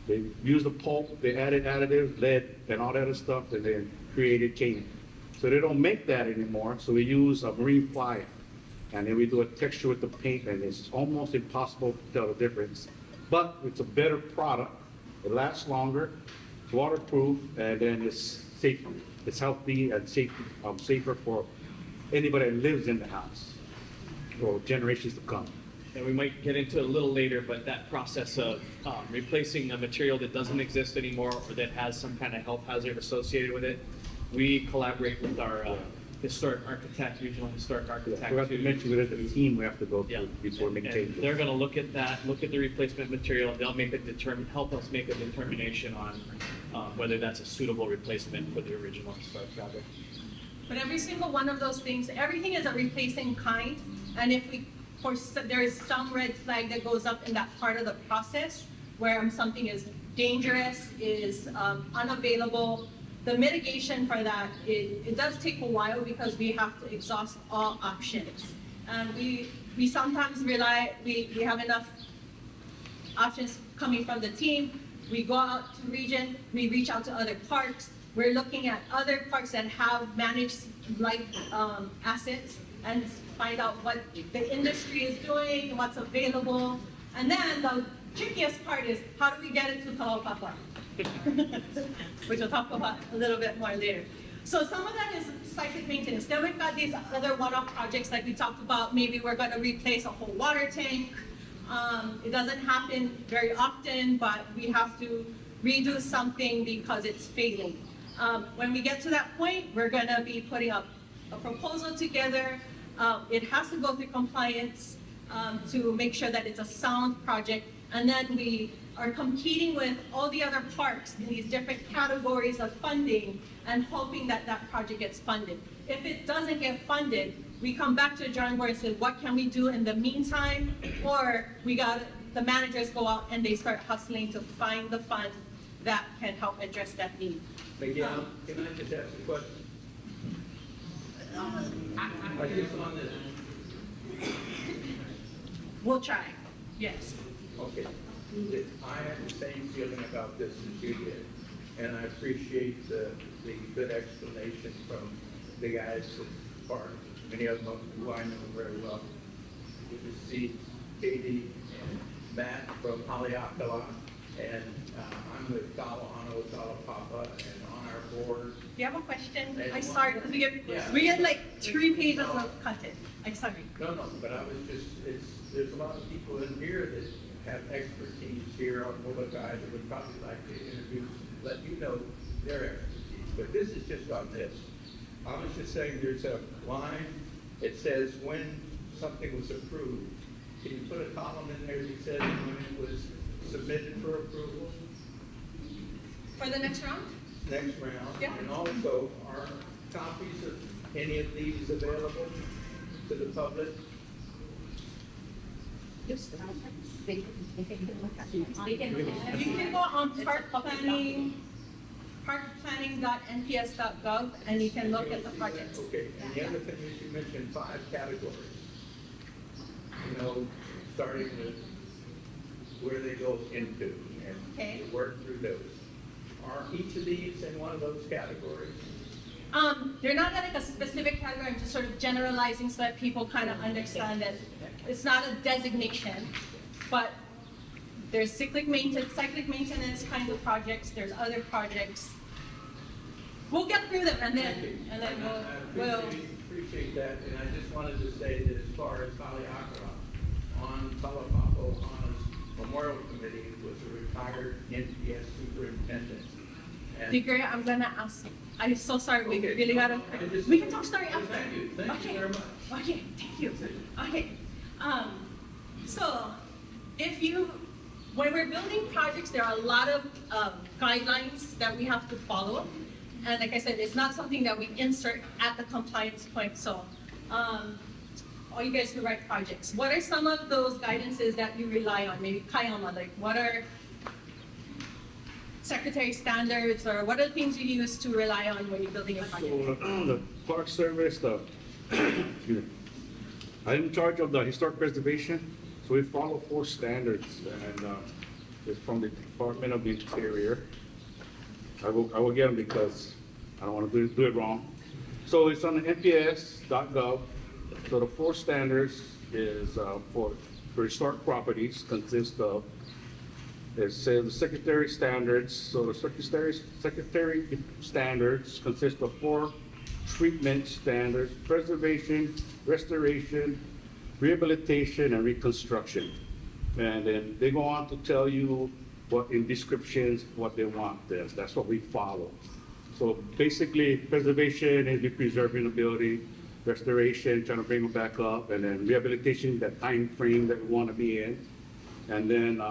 They used the pulp, they added additives, lead, and all that other stuff, and then created cane. So they don't make that anymore, so we use a marine ply. And then we do a texture with the paint, and it's almost impossible to tell the difference. But it's a better product, it lasts longer, it's waterproof, and then it's safe. It's healthy and safer for anybody that lives in the house for generations to come. And we might get into it a little later, but that process of replacing a material that doesn't exist anymore or that has some kind of health hazard associated with it, we collaborate with our historic architect, regional historic architect. We have to mention it as a team we have to go through before making And changes. they're going to look at that, look at the replacement material, and they'll help us make a determination on whether that's a suitable replacement for the original historic fabric. but every single one of those things, everything is a replacing kind. And if there is some red flag that goes up in that part of the process where something is dangerous, is unavailable, the mitigation for that, it does take a while because we have to exhaust all options. And we sometimes we have enough options coming from the team. We go out to region, we reach out to other parks. We're looking at other parks that have managed like assets and find out what the industry is doing, what's available. And then the trickiest part is how do we get it to Kalaupapa? Which we'll talk about a little bit more later. So some of that is cyclic maintenance. Then we've got these other one-off projects like we talked about. Maybe we're going to replace a whole water tank. It doesn't happen very often, but we have to redo something because it's failing. When we get to that point, we're going to be putting up a proposal together. It has to go through compliance to make sure that it's a sound project. And then we are competing with all the other parks in these different categories of funding and hoping that that project gets funded. If it doesn't get funded, we come back to the drawing board and say, what can we do in the meantime? Or the managers go out and they start hustling to find the funds that can help address that need. Miguel, can I just ask a question? I just on this. We'll try, yes. Okay. I have the same feeling about this as you did, and I appreciate the good explanation from the guys at Park, many of them who I know very well. Good to see Katie and Matt from Haleakala, and I'm with Kalaupapa, and on our board. Do you have a question? And I'm sorry, because we get like 3 pages of content. I'm sorry. No, but I was just, there's a lot of people in here that have expertise here on Molokai that would probably like to introduce, let you know their expertise. But this is just on this. I was just saying there's a line, it says when something was approved. Can you put a column in there that says when it was submitted for approval? For the next round? Next round. Yeah. And also, are copies of any of these available to the public? Yes. You can go on parkplanning.nps.gov, and you can look at the projects. Okay, and the other thing is you mentioned 5 categories. You know, starting with where they go into and work through those. Are each of these in one of those categories? They're not like a specific category, I'm just sort of generalizing so that people kind of understand that it's not a designation, but there's cyclic maintenance kinds of projects, there's other projects. We'll get through them and then we'll. Appreciate that, and I just wanted to say that as far as Haleakala, on Kalaupapa, on his memorial committee was a retired NPS superintendent. Digger, I'm gonna ask. I'm so sorry. We really gotta. We can talk story after. Thank you. Thank you very much. Okay. Thank you. Okay. So, when we're building projects, there are a lot of guidelines that we have to follow, and like I said, it's not something that we insert at the compliance point. So, all you guys who write projects, what are some of those guidances that you rely on? Maybe Kayama, like what are secretary standards, or what are the things you use to rely on when you're building a project? So the Park Service, I'm in charge of the historic preservation, so we follow 4 standards, and it's from the Department of the Interior. I will get them because I don't want to do it wrong. So it's on the nps.gov. So the 4 standards is for historic properties consist of, it says the secretary standards. So the secretary standards consist of 4 treatment standards: preservation, restoration, rehabilitation, and reconstruction. And then they go on to tell you what in descriptions what they want. That's what we follow. So basically, preservation is preserving the building, restoration, trying to bring them back up, and then rehabilitation, that time frame that we want to be in. And then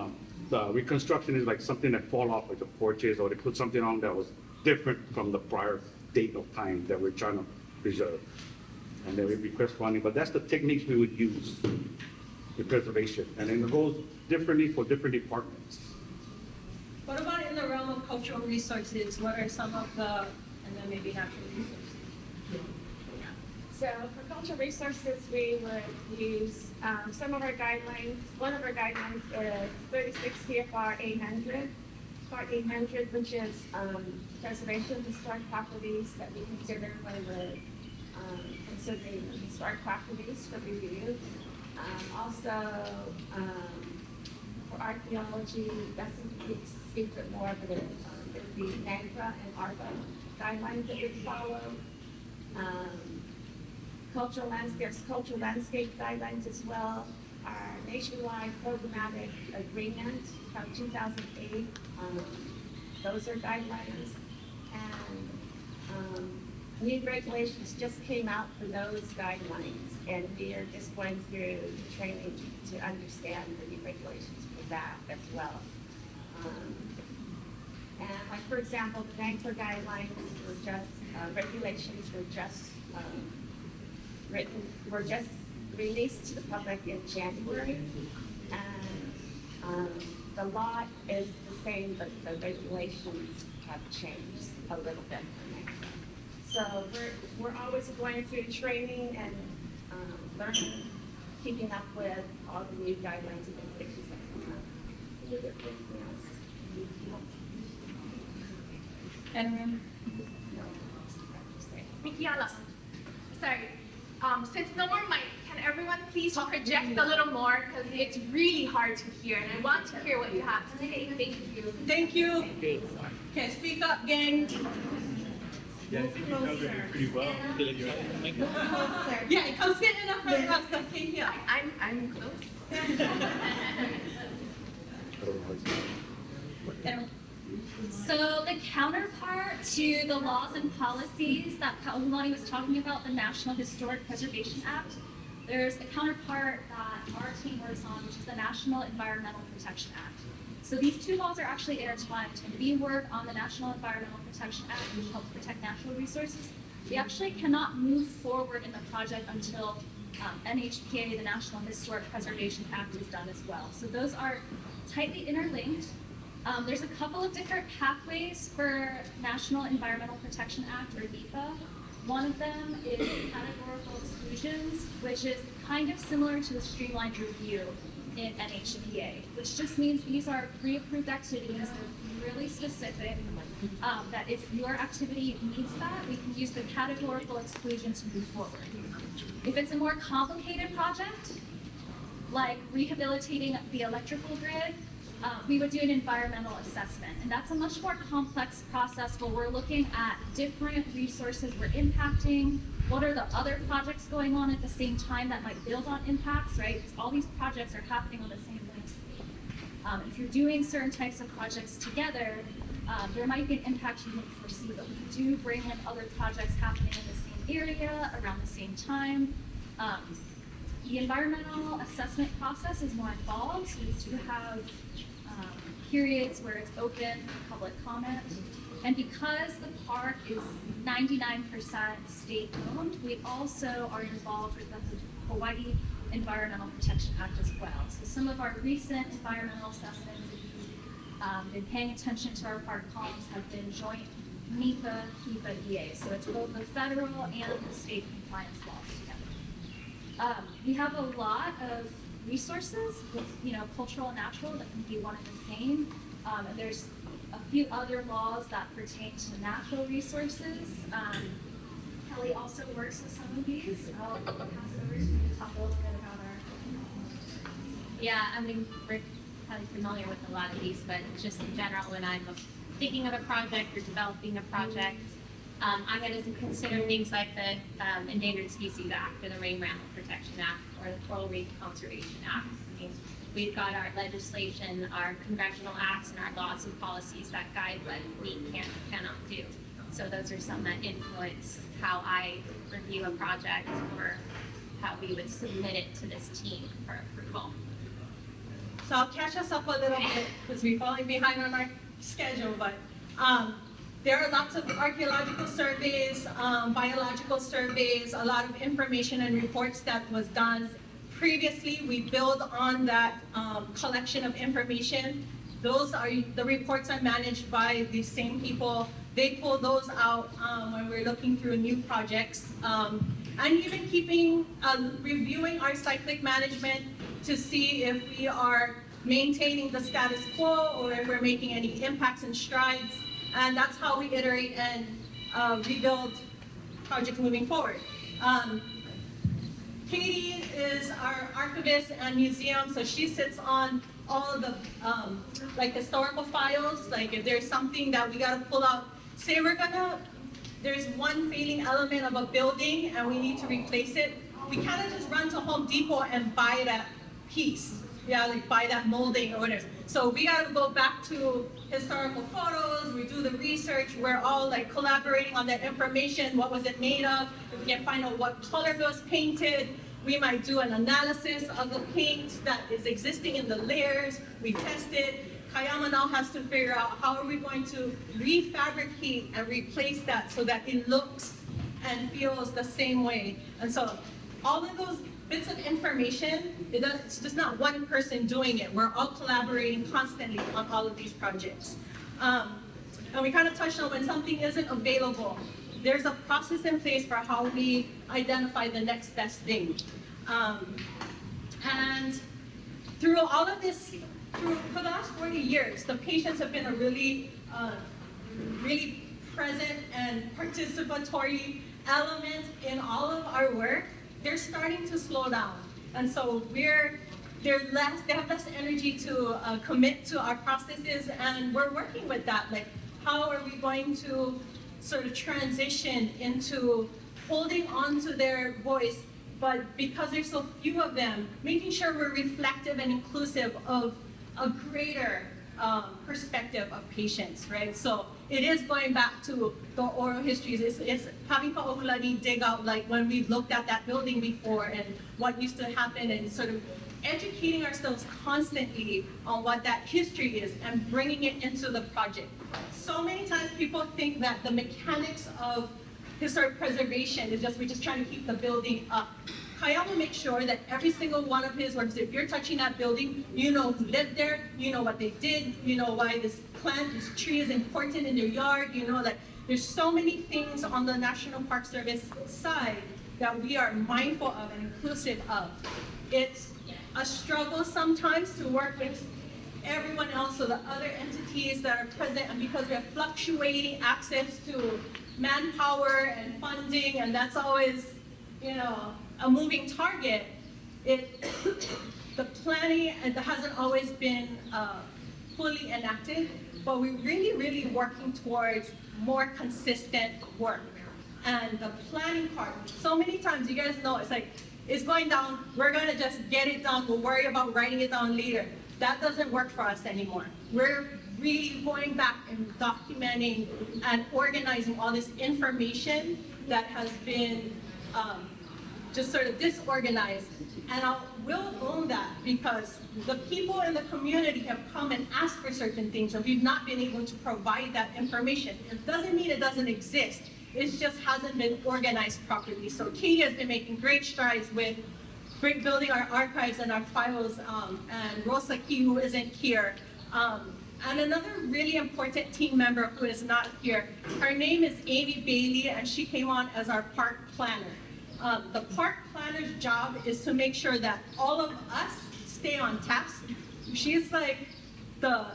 the reconstruction is like something that fall off, like the porches, or they put something on that was different from the prior date of time that we're trying to preserve. And then we request funding, but that's the techniques we would use in preservation. And then it goes differently for different departments. What about in the realm of cultural resources? What are some of the, and then maybe natural resources? So for cultural resources, we would use some of our guidelines. One of our guidelines is 36 CFR 800, Part 800, which is preservation of historic properties that we consider when we're considering historic properties for review. Also, for archaeology, that's speak a bit more, but it would be NAGPRA and ARPA guidelines that we follow. Cultural landscape guidelines as well. Our nationwide programmatic agreement from 2008. Those are guidelines. And new regulations just came out for those guidelines. And we are just going through the training to understand the new regulations for that as well. And like, for example, the banker guidelines were just, regulations were just were just released to the public in January. And the law is the same, but the regulations have changed a little bit. So we're always going through training and learning, keeping up with all the new guidelines and regulations that come up. Anyone? Mikiala. Sorry. Since no more mic, can everyone please project a little more because it's really hard to hear and I want to hear what you have to say. Thank you. Thank you. Okay, speak up, gang. Yeah, I think you covered it pretty well. Feel like you're at the mic. Yeah, come sit in the front row so I can hear. I'm close. So the counterpart to the laws and policies that Kaulani was talking about, the National Historic Preservation Act, there's a counterpart that our team works on, which is the National Environmental Protection Act. So these two laws are actually intertwined. When we work on the National Environmental Protection Act, which helps protect natural resources, we actually cannot move forward in the project until NHPA, the National Historic Preservation Act, is done as well. So those are tightly interlinked. There's a couple of different pathways for National Environmental Protection Act, or NEPA. One of them is categorical exclusions, which is kind of similar to the streamlined review in NHPA, which just means these are pre-approved activities. They're really specific, that if your activity meets that, we can use the categorical exclusion to move forward. If it's a more complicated project, like rehabilitating the electrical grid, we would do an environmental assessment. And that's a much more complex process where we're looking at different resources we're impacting, what are the other projects going on at the same time that might build on impacts, right? Because all these projects are happening on the same landscape. If you're doing certain types of projects together, there might be an impact you wouldn't foresee, but we do bring in other projects happening in the same area around the same time. The environmental assessment process is more involved, so we do have periods where it's open for public comment. And because the park is 99% state-owned, we also are involved with the Hawaii Environmental Protection Act as well. So some of our recent environmental assessments, if you've been paying attention to our park columns, have been joint NEPA, HEPA, EA. So it's both the federal and the state compliance laws together. We have a lot of resources with, cultural and natural that can be one and the same. And there's a few other laws that pertain to natural resources. Kelly also works with some of these. I'll pass it over to you to talk a little bit about our. Yeah, I mean, we're probably familiar with a lot of these, but just in general, when I'm thinking of a project or developing a project, I'm going to consider things like the Endangered Species Act or the Marine Mammal Protection Act or the Coral Reef Conservation Act. I mean, we've got our legislation, our congressional acts, and our laws and policies that guide what we can and cannot do. So those are some that influence how I review a project or how we would submit it to this team for approval. So I'll catch us up a little bit because we're falling behind on our schedule, but there are lots of archaeological surveys, biological surveys, a lot of information and reports that was done previously. We build on that collection of information. Those are, the reports are managed by the same people. They pull those out when we're looking through new projects. And even reviewing our cyclic management to see if we are maintaining the status quo or if we're making any impacts and strides. And that's how we iterate and rebuild projects moving forward. Katie is our archivist and museum, so she sits on all of the historical files. Like if there's something that we gotta pull out, say there's one failing element of a building and we need to replace it, we kind of just run to Home Depot and buy that piece. Yeah, like buy that molding or whatever. So we gotta go back to historical photos, we do the research, we're all collaborating on that information, what was it made of, if we can find out what color it was painted, we might do an analysis of the paint that is existing in the layers, we test it, Kayama now has to figure out how are we going to refabricate and replace that so that it looks and feels the same way. And so all of those bits of information, it's just not one person doing it. We're all collaborating constantly on all of these projects. And we kind of touched on when something isn't available, there's a process in place for how we identify the next best thing. And through all of this, for the last 40 years, the patients have been a really present and participatory element in all of our work. They're starting to slow down. And so they have less energy to commit to our processes, and we're working with that. Like, how are we going to sort of transition into holding on to their voice, but because there's so few of them, making sure we're reflective and inclusive of a greater perspective of patients, right? So it is going back to the oral histories. It's having Ka'ohulani dig out like when we've looked at that building before and what used to happen, and sort of educating ourselves constantly on what that history is and bringing it into the project. So many times people think that the mechanics of historic preservation is we're just trying to keep the building up. Kayama makes sure that every single one of his works, if you're touching that building, you know who lived there, you know what they did, you know why this plant, this tree is important in their yard, you know that there's so many things on the National Park Service side that we are mindful of and inclusive of. It's a struggle sometimes to work with everyone else, so the other entities that are present, and because we have fluctuating access to manpower and funding, and that's always, a moving target, the planning hasn't always been fully enacted, but we're really working towards more consistent work. And the planning part, so many times, you guys know, it's like, it's going down, we're gonna just get it done, we'll worry about writing it down later. That doesn't work for us anymore. We're really going back and documenting and organizing all this information that has been just sort of disorganized. And we'll own that because the people in the community have come and asked for certain things, and we've not been able to provide that information. It doesn't mean it doesn't exist. It just hasn't been organized properly. So Katie has been making great strides with building our archives and our files, and Rosa Key, who isn't here. And another really important team member who is not here, her name is Amy Bailey, and she came on as our park planner. The park planner's job is to make sure that all of us stay on task. She's the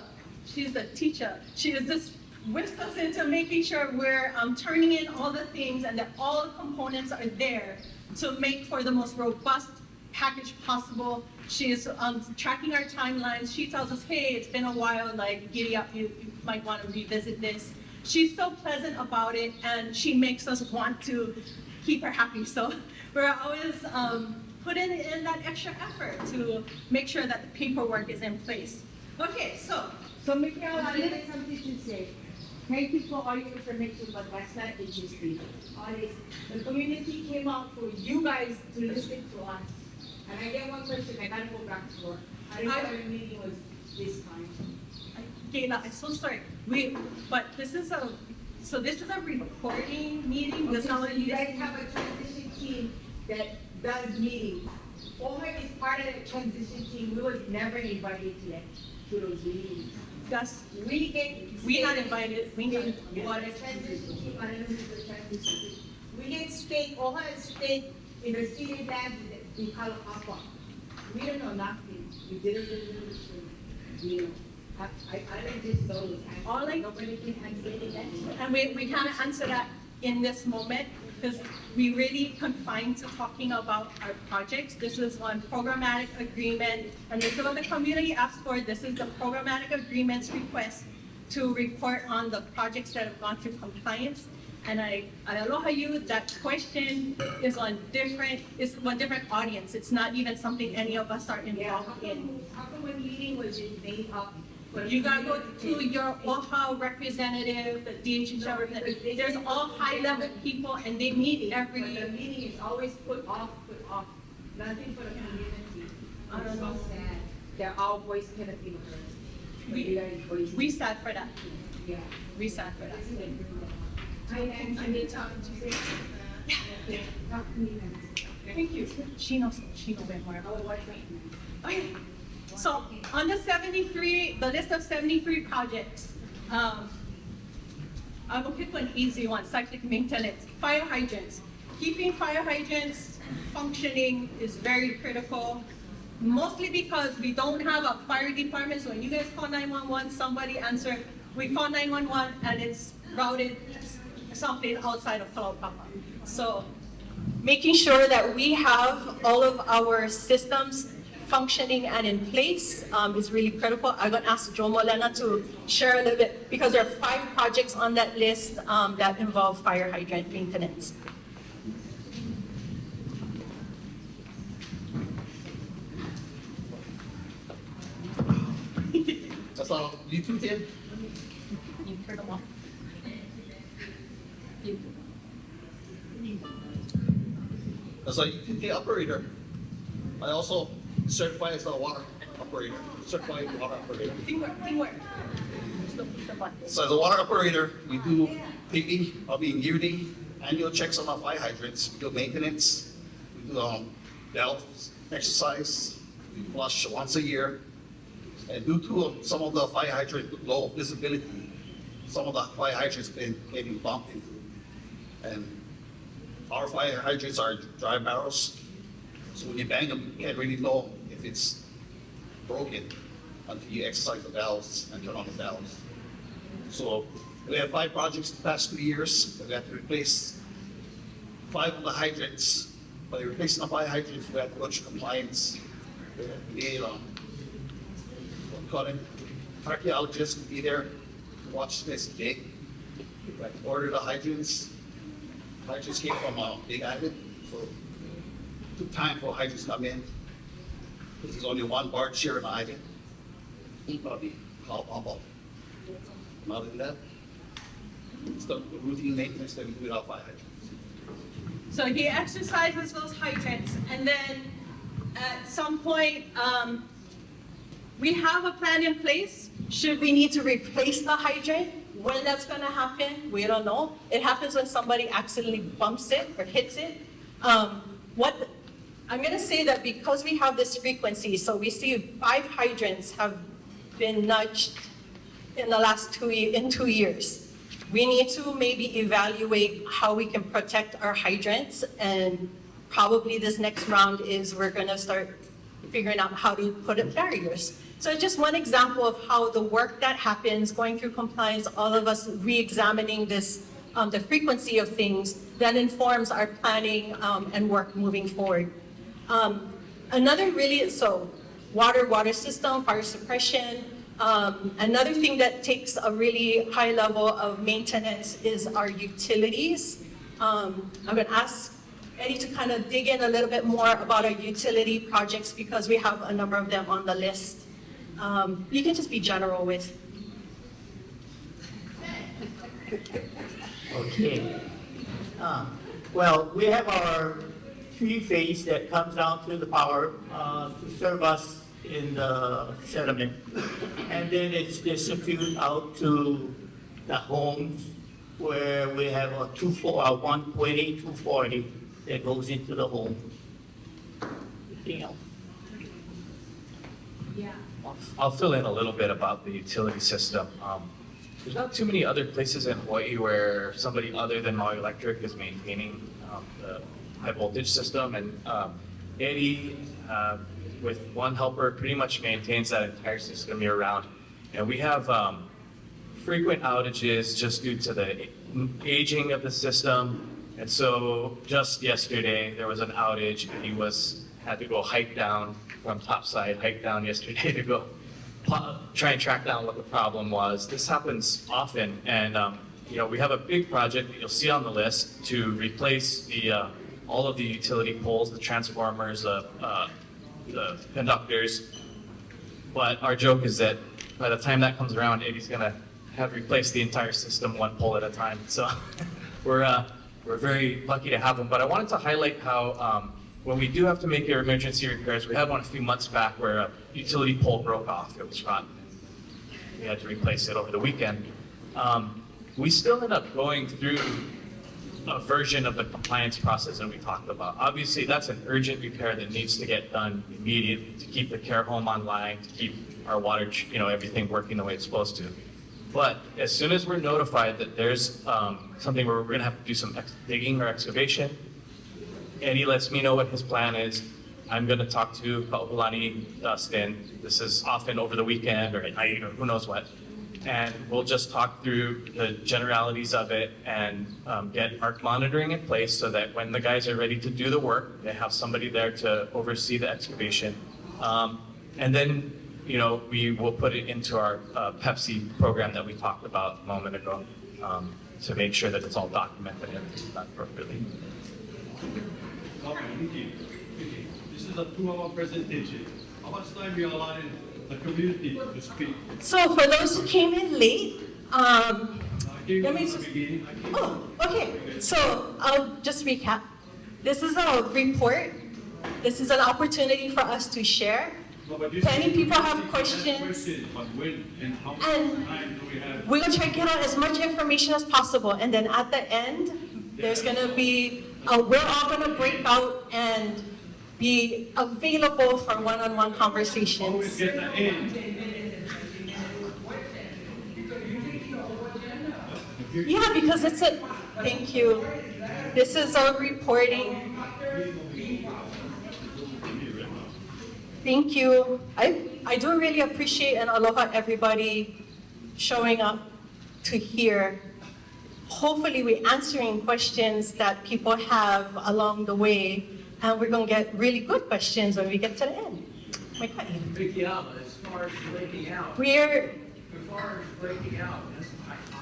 teacher. She is just whisks us into making sure we're turning in all the things and that all the components are there to make for the most robust package possible. She is tracking our timelines. She tells us, hey, it's been a while, like, giddy up, you might want to revisit this. She's so pleasant about it, and she makes us want to keep her happy. So we're always putting in that extra effort to make sure that the paperwork is in place. Okay, so Michaela, I have something to say. Thank you for all your information, but that's not interesting. The community came out for you guys to listen to us. And I get one question, I gotta go back to work. I didn't know the meeting was this time. Gayla, I'm so sorry. But this is a recording meeting. Okay, so you guys have a transition team that does meetings. Omer is part of the transition team. We was never invited to those meetings. We not invited. We not invited. The transition team, I don't know who's the transition team. We get stake, Omer is stake in the city land in Kalaupapa. We don't know nothing. We didn't really I don't just know this. Nobody can answer it. And we can't answer that in this moment because we really confined to talking about our projects. This is one programmatic agreement, and this is what the community asked for. This is the programmatic agreements request to report on the projects that have gone through compliance. And I aloha you, that question is one different audience. It's not even something any of us are involved in. How come when meeting was made up? You gotta go to your OHA representative, the DHHL representative. There's all high-level people, and they meet every. But the meeting is always put off. Nothing for the community. I don't know. So sad that our voice cannot be heard. We sat for that. We sat for that. I need to Thank you. She knows way more about what's okay. So on the 73, the list of 73 projects, I will pick one easy one, cyclic maintenance, fire hydrants. Keeping fire hydrants functioning is very critical, mostly because we don't have a fire department. So when you guys call 911, somebody answer, we call 911 and it's routed someplace outside of Kalaupapa. So making sure that we have all of our systems functioning and in place is really critical. I'm going to ask Joe Molena to share a little bit, because there are 5 projects on that list that involve fire hydrant maintenance. That's all you two did? You turn them off. As a utility operator, I also certify as a water operator, certified water operator. Teamwork. So as a water operator, we do yearly annual checks on our fire hydrants. We do maintenance, we do valve exercise, we flush once a year. And due to some of the fire hydrant low visibility, some of the fire hydrants been getting bumped into. And our fire hydrants are dry barrels, so when you bang them, you can't really know if it's broken until you exercise the valves and turn on the valves. So we have 5 projects the past 2 years. We have to replace 5 of the hydrants. By replacing the fire hydrants, we have to go to compliance. We need archaeologists will be there to watch this dig. We have to order the hydrants. Hydrants came from Big Island, so it took time for hydrants to come in. Because there's only one barge here in the island. Probably Kalaupapa. Other than that, it's the routine maintenance that we do with our fire hydrants. So he exercises those hydrants, and then at some point, we have a plan in place. Should we need to replace the hydrant? When that's going to happen, we don't know. It happens when somebody accidentally bumps it or hits it. I'm going to say that because we have this frequency, so we see 5 hydrants have been nudged in the last 2 years. We need to maybe evaluate how we can protect our hydrants, and probably this next round is we're going to start figuring out how to put up barriers. So just one example of how the work that happens, going through compliance, all of us re-examining this, the frequency of things, that informs our planning and work moving forward. Water system, fire suppression. Another thing that takes a really high level of maintenance is our utilities. I'm going to ask Eddie to kind of dig in a little bit more about our utility projects, because we have a number of them on the list. You can just be general with. Okay. Well, we have our 3-phase that comes down to the power to serve us in the settlement. And then it's distributed out to the homes where we have a 120, 240 that goes into the home. Anything else? Yeah. I'll fill in a little bit about the utility system. There's not too many other places in Hawaii where somebody other than Maui Electric is maintaining the high voltage system, and Eddie, with one helper, pretty much maintains that entire system year round. And we have frequent outages just due to the aging of the system. And so just yesterday there was an outage, and he had to go hike down from topside, hike down yesterday to go try and track down what the problem was. This happens often, and we have a big project that you'll see on the list to replace all of the utility poles, the transformers, the conductors. But our joke is that by the time that comes around, Eddie's gonna have replaced the entire system 1 pole at a time. So we're very lucky to have them. But I wanted to highlight how when we do have to make emergency repairs, we had one a few months back where a utility pole broke off. It was rotten. we had to replace it over the weekend. We still ended up going through a version of the compliance process that we talked about. Obviously, that's an urgent repair that needs to get done immediately to keep the care home online, to keep our water, everything working the way it's supposed to. But as soon as we're notified that there's something where we're going to have to do some digging or excavation, Eddie lets me know what his plan is. I'm going to talk to Kaupulani, Dustin. This is often over the weekend or at night or who knows what. And we'll just talk through the generalities of it and get ARC monitoring in place so that when the guys are ready to do the work, they have somebody there to oversee the excavation. And then, we will put it into our Pepsi program that we talked about a moment ago to make sure that it's all documented and everything's done appropriately. Okay, thank you. This is a 2-hour presentation. How much time we allotted the community to speak? So for those who came in late, let me just, okay. So I'll just recap. This is a report. This is an opportunity for us to share. Many people have questions. And we're going to try to get out as much information as possible. And then at the end, there's going to be, we're all going to break out and be available for one-on-one conversations. Yeah, because it's a, thank you. This is our reporting. Thank you. I do really appreciate and aloha everybody showing up to hear. Hopefully we're answering questions that people have along the way, and we're going to get really good questions when we get to the end. As far as breaking out. As far as breaking out,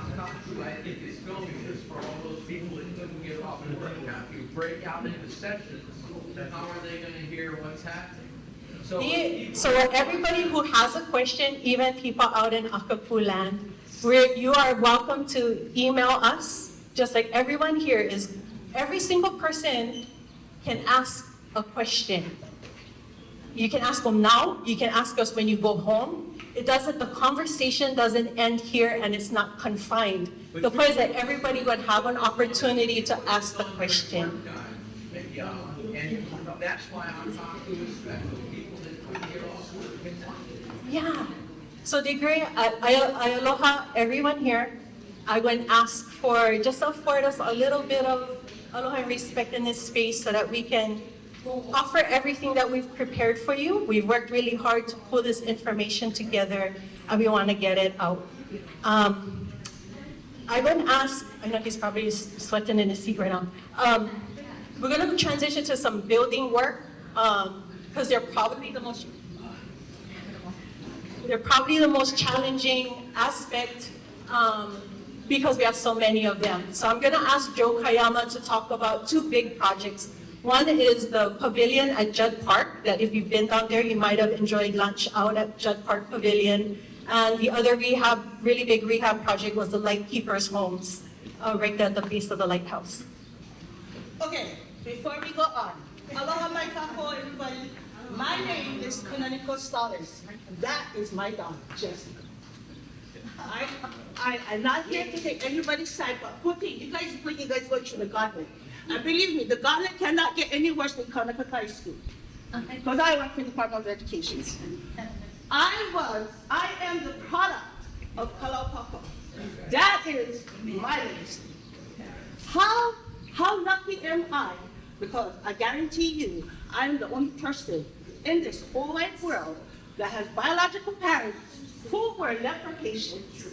I'm not sure. I think it's filming this for all those people that couldn't get off the work. Now, if you break out into sessions, then how are they going to hear what's happening? So everybody who has a question, even people out in Akapu land, you are welcome to email us, just like everyone here is. Every single person can ask a question. You can ask them now, you can ask us when you go home. The conversation doesn't end here and it's not confined. The point is that everybody would have an opportunity to ask the question. And that's why I'm talking to special people that couldn't get off work. Yeah. So Degree, I aloha everyone here. I would ask for just afford us a little bit of aloha and respect in this space so that we can offer everything that we've prepared for you. We've worked really hard to pull this information together and we want to get it out. I would ask, I know he's probably sweating in his seat right now. We're going to transition to some building work because they're probably the most challenging aspect because we have so many of them. So I'm going to ask Joe Kayama to talk about two big projects. One is the pavilion at Judd Park, that if you've been down there, you might have enjoyed lunch out at Judd Park Pavilion. And the other really big rehab project was the Lightkeepers' Homes, right there at the base of the lighthouse. Okay, before we go on, aloha mai kaho, everybody. My name is Kunaniko Stallers. That is my dog, Jessica. I'm not here to take anybody's side, but you guys go through the gauntlet. And believe me, the gauntlet cannot get any worse than Kanaka High School. Because I work for the Department of Education. I am the product of Kalaupapa. That is my legacy. How lucky am I? Because I guarantee you, I'm the only person in this whole wide world that has biological parents who were leper patients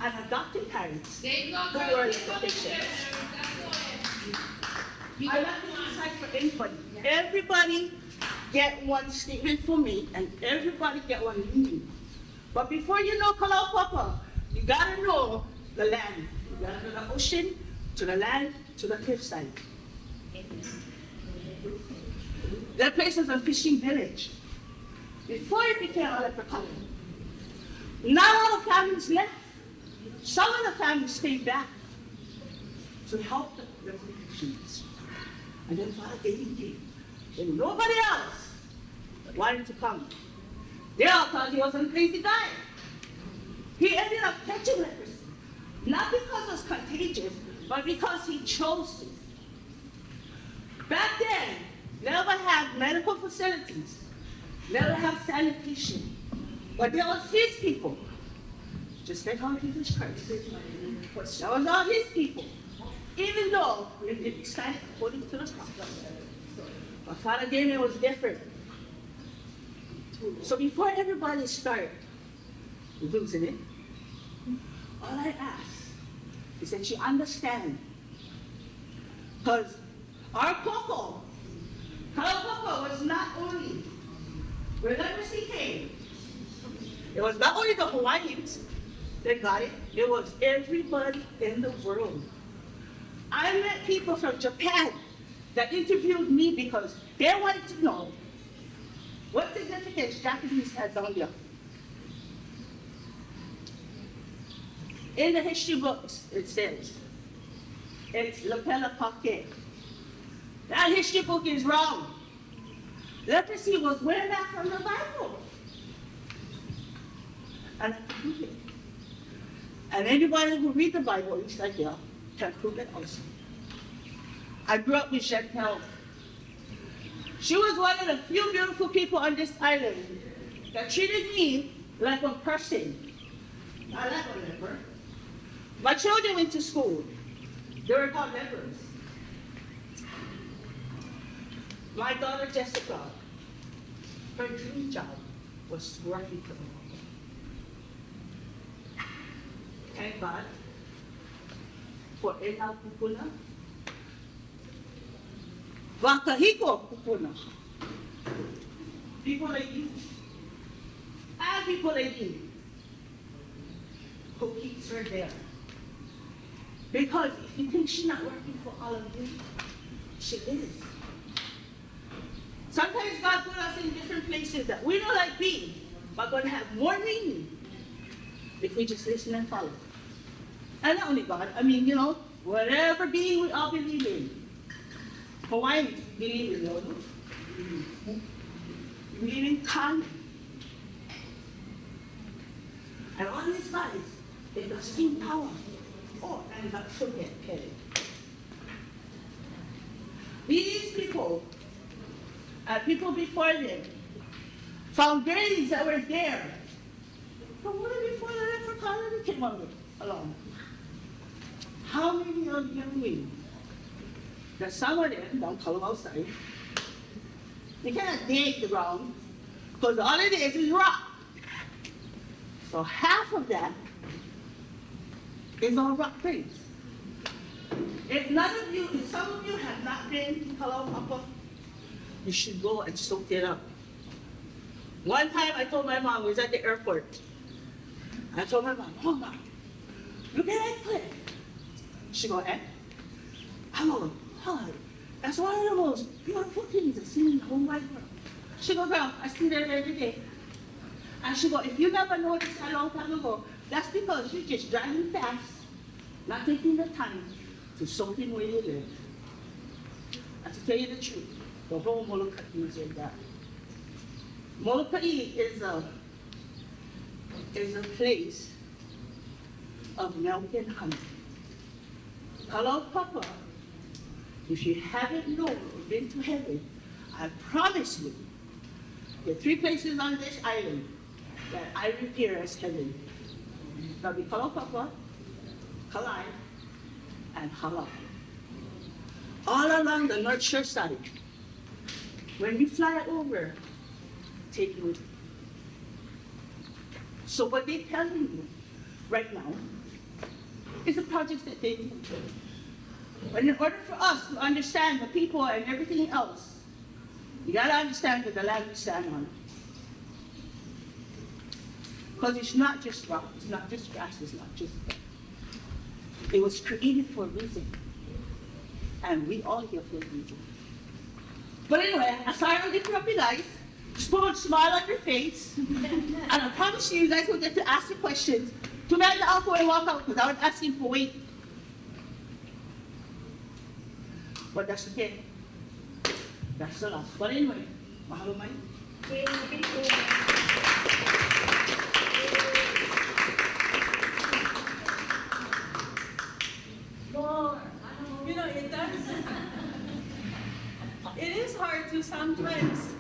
and adopted parents who were leper patients. I'm not going to decide for anybody. Everybody get one statement from me, and everybody get one meaning. But before you know Kalaupapa, you gotta know the land. You gotta know the ocean, to the land, to the cliffside. That place is a fishing village. Before it became a leper colony. Not all the families left. Some of the families stayed back to help the refugees. And then Father David came. And nobody else wanted to come. They all thought he was a crazy guy. He ended up catching leprosy. Not because it was contagious, but because he chose to. Back then, never had medical facilities, never have sanitation. But there was his people, just like how Jesus Christ. That was all his people. Even though it started according to the prophet. But Father Damien was different. So before everybody started losing it, all I ask is that you understand. Because our Coco, Kalaupapa was not only, when leprosy came, it was not only the Hawaiians that got it, it was everybody in the world. I met people from Japan that interviewed me because they wanted to know what significance Japanese had down there. In the history books, it says, it's lapela pake. That history book is wrong. Leprosy was way back from the Bible. And I can prove it. And anybody who read the Bible inside there can prove it also. I grew up with Chantel. She was one of the few beautiful people on this island that treated me like a person. Not like a leper. My children went to school. They were called lepers. My daughter Jessica, her dream job was working for the Lord. Thank God for Ena Pupuna, Wakahiko Pupuna. People like you, and people like you, who keeps her there. Because if you think she's not working for all of you, she is. Sometimes God put us in different places that we don't like being, but going to have more meaning if we just listen and follow. And not only God, I mean, you know, whatever being we all believe in. Hawaiians believe in Lord. Believe in Khan. And all these bodies, they got steam power. Oh, and not forget Kelly. These people, and people before them, found graves that were there from way before the leper colony came along. How many of you know that some of them don't come outside? They cannot dig the ground because all it is rock. So half of that is on rock graves. If none of you, if some of you have not been to Kalaupapa, you should go and soak it up. One time I told my mom, we was at the airport. I told my mom, oh Mom, look at that cliff. She go, eh? I'm going, oh, that's one of the most beautiful things I've seen in the whole wide world. She go, girl, I see that every day. And she go, if you never noticed a long time ago, that's because you're just driving fast, not taking the time to soak in where you live. And to tell you the truth, the whole Molokai is like that. Molokai is a place of milk and honey. Kalaupapa, if you haven't known or been to heaven, I promise you, there are 3 places on this island that I revere as heaven. That'll be Kalaupapa, Kalai, and Hala. All along the North Shore side. When we fly over, take it with you. So what they're telling you right now is the projects that they do. But in order for us to understand the people and everything else, you gotta understand that the land we stand on. Because it's not just rock, it's not just grass, it's not just that. It was created for a reason. And we all here for a reason. But anyway, I'm sorry I'm interrupting you guys. Just put a smile on your face. And I promise you guys will get to ask the questions. Too bad I'll go and walk out because I was asking for wait. But that's okay. That's the last. But anyway, mahalo mai. it does. It is hard to sometimes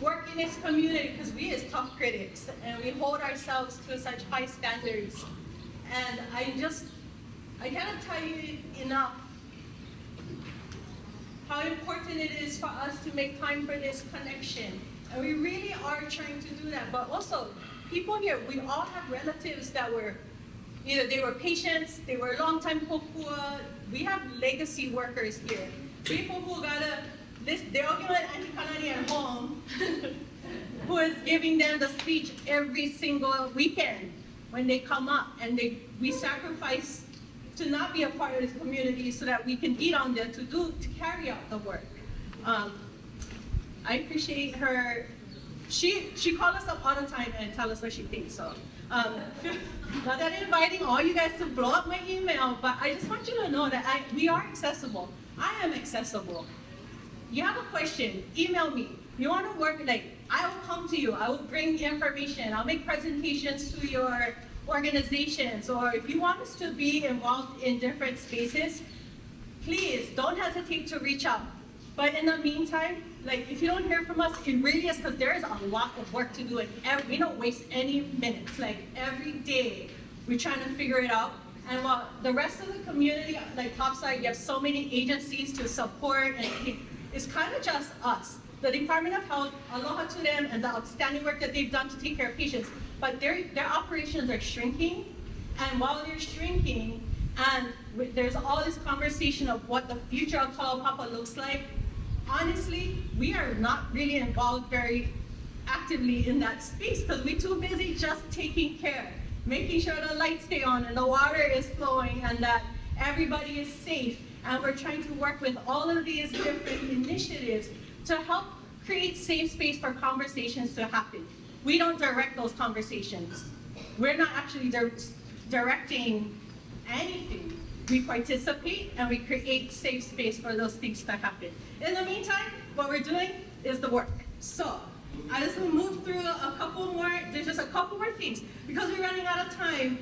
work in this community because we as tough critics and we hold ourselves to such high standards. And I cannot tell you enough how important it is for us to make time for this connection. And we really are trying to do that. But also, people here, we all have relatives that were, either they were patients, they were long-time kokua. We have legacy workers here. People who they're all going to Auntie Kanani at home, who is giving them the speech every single weekend when they come up. And we sacrifice to not be a part of this community so that we can be down there to carry out the work. I appreciate her. She calls us up all the time and tell us what she thinks. So, not that I'm inviting all you guys to blow up my email, but I just want you to know that we are accessible. I am accessible. You have a question, email me. You want to work, I will come to you. I will bring the information. I'll make presentations to your organizations, or if you want us to be involved in different spaces, please don't hesitate to reach out. But in the meantime, if you don't hear from us, it really is because there is a lot of work to do, and we don't waste any minutes. Every day, we're trying to figure it out. And while the rest of the community, topside, you have so many agencies to support, and it's kind of just us. The Department of Health, aloha to them, and the outstanding work that they've done to take care of patients. But their operations are shrinking, and while they're shrinking, and there's all this conversation of what the future of Kalaupapa looks like, honestly, we are not really involved very actively in that space because we're too busy just taking care, making sure the lights stay on and the water is flowing and that everybody is safe. And we're trying to work with all of these different initiatives to help create safe space for conversations to happen. We don't direct those conversations. We're not actually directing anything. We participate and we create safe space for those things to happen. In the meantime, what we're doing is the work. So I just will move through there's just a couple more things. Because we're running out of time,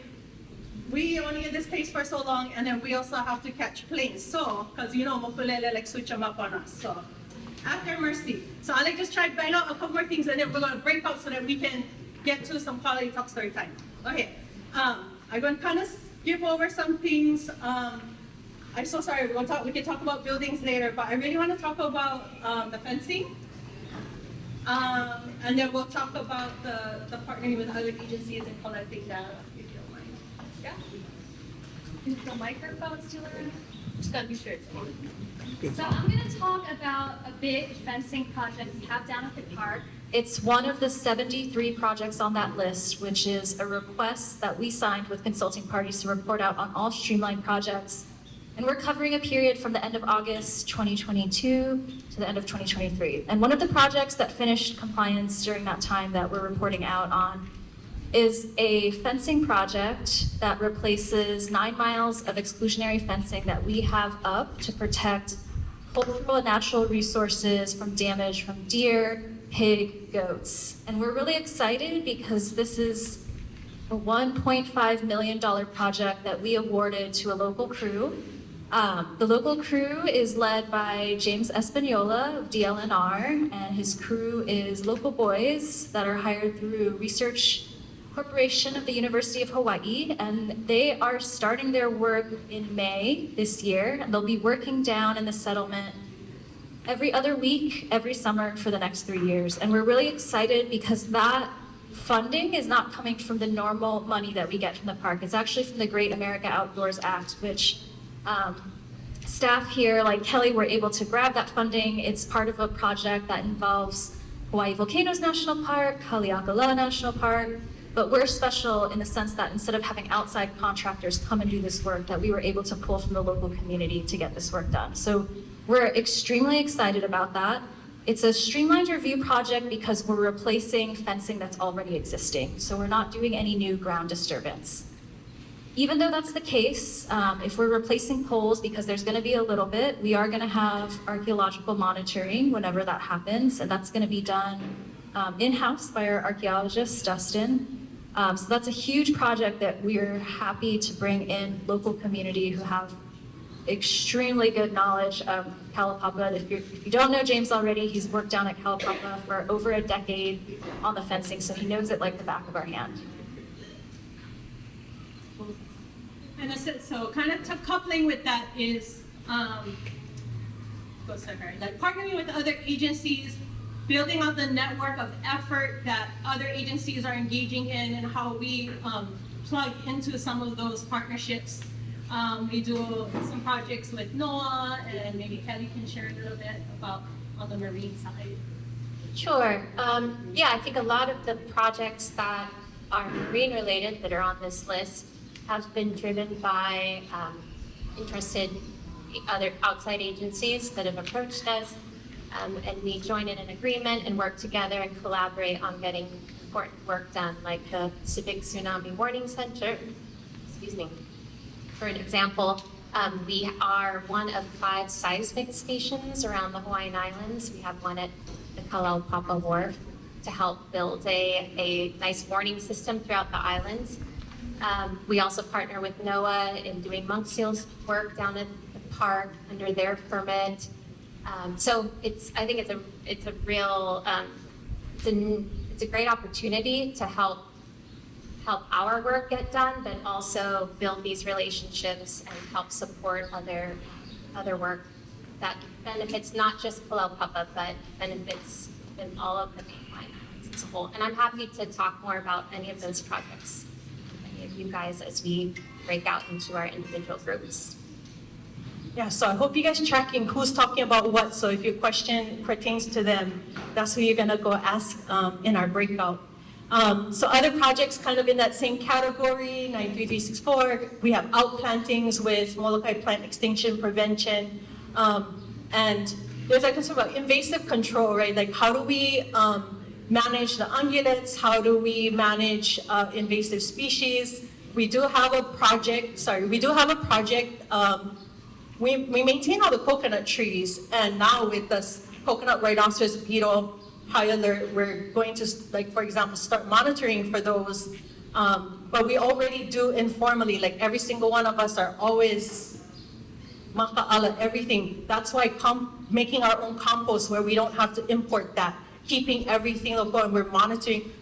we only in this place for so long, and then we also have to catch planes. So, because Mokulele switch them up on us. So, after mercy. So I'll just try to bang out a couple more things, and then we're going to break out so that we can get to some quality talk story time. Okay, I'm going to kind of skip over some things. I'm so sorry, we can talk about buildings later, but I really want to talk about the fencing. And then we'll talk about the partnering with other agencies and collecting data, if you don't mind. Yeah? Is the microphone still around? Just gotta be sure it's on. So I'm going to talk about a big fencing project we have down at the park. It's one of the 73 projects on that list, which is a request that we signed with consulting parties to report out on all streamlined projects. And we're covering a period from the end of August 2022 to the end of 2023. And one of the projects that finished compliance during that time that we're reporting out on is a fencing project that replaces 9 miles of exclusionary fencing that we have up to protect cultural and natural resources from damage from deer, pig, goats. And we're really excited because this is a $1.5 million project that we awarded to a local crew. The local crew is led by James Espanola of DLNR, and his crew is local boys that are hired through Research Corporation of the University of Hawaii, and they are starting their work in May this year, and they'll be working down in the settlement every other week, every summer for the next 3 years. And we're really excited because that funding is not coming from the normal money that we get from the park. It's actually from the Great America Outdoors Act, which staff here, like Kelly, were able to grab that funding. It's part of a project that involves Hawaii Volcanoes National Park, Haleakala National Park, but we're special in the sense that instead of having outside contractors come and do this work, that we were able to pull from the local community to get this work done. So we're extremely excited about that. It's a streamlined review project because we're replacing fencing that's already existing. So we're not doing any new ground disturbance. Even though that's the case, if we're replacing poles, because there's going to be a little bit, we are going to have archaeological monitoring whenever that happens, and that's going to be done in-house by our archaeologist, Dustin. So that's a huge project that we're happy to bring in local community who have extremely good knowledge of Kalaupapa. If you don't know James already, he's worked down at Kalaupapa for over a decade on the fencing, so he knows it like the back of our hand. And so kind of coupling with that is, like partnering with other agencies, building out the network of effort that other agencies are engaging in, and how we plug into some of those partnerships. We do some projects with NOAA, and maybe Kelly can share a little bit about on the marine side. Sure. Yeah, I think a lot of the projects that are marine related that are on this list have been driven by interested other outside agencies that have approached us, and we join in an agreement and work together and collaborate on getting important work done, like the Pacific Tsunami Warning Center. Excuse me. For an example, we are one of 5 seismic stations around the Hawaiian Islands. We have one at the Kalaupapa Wharf to help build a nice warning system throughout the islands. We also partner with NOAA in doing monk seals work down at the park under their permit. So I think it's a real it's a great opportunity to help our work get done, but also build these relationships and help support other work that benefits not just Kalaupapa, but benefits in all of the mainline as a whole. And I'm happy to talk more about any of those projects with any of you guys as we break out into our individual groups. Yeah, so I hope you guys are tracking who's talking about what. So if your question pertains to them, that's who you're gonna go ask in our breakout. So other projects kind of in that same category, 93364, we have outplantings with Molokai plant extinction prevention. And there's a concern about invasive control, right? Like how do we manage the ungulates? How do we manage invasive species? We do have a project, we maintain all the coconut trees, and now with this coconut rhinoceros beetle high alert, we're going to, like, for example, start monitoring for those. But we already do informally, like every single one of us are always maka'ala, everything. That's why making our own compost where we don't have to import that, keeping everything local, and we're monitoring.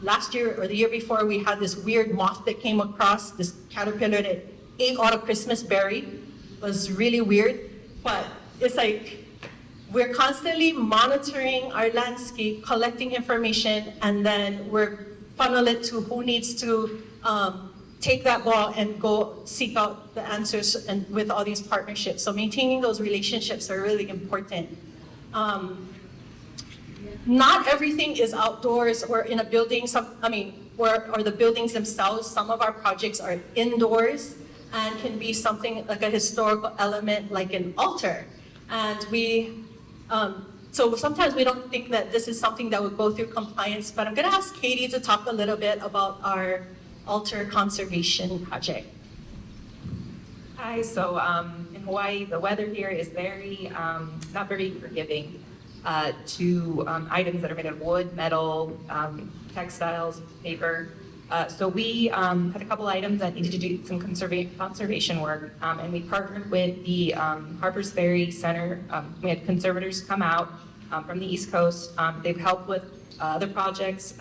Last year or the year before, we had this weird moth that came across, this caterpillar that ate all the Christmas berry. It was really weird, but it's like, we're constantly monitoring our landscape, collecting information, and then we're funnel it to who needs to take that ball and go seek out the answers and with all these partnerships. So maintaining those relationships are really important. Not everything is outdoors or in a building, or the buildings themselves. Some of our projects are indoors and can be something like a historical element like an altar. And so sometimes we don't think that this is something that would go through compliance, but I'm gonna ask Katie to talk a little bit about our altar conservation project. Hi, so in Hawaii, the weather here is very, not very forgiving to items that are made of wood, metal, textiles, paper. So we had a couple items that needed to do some conservation work, and we partnered with the Harpers Ferry Center. We had conservators come out from the East Coast. They've helped with other projects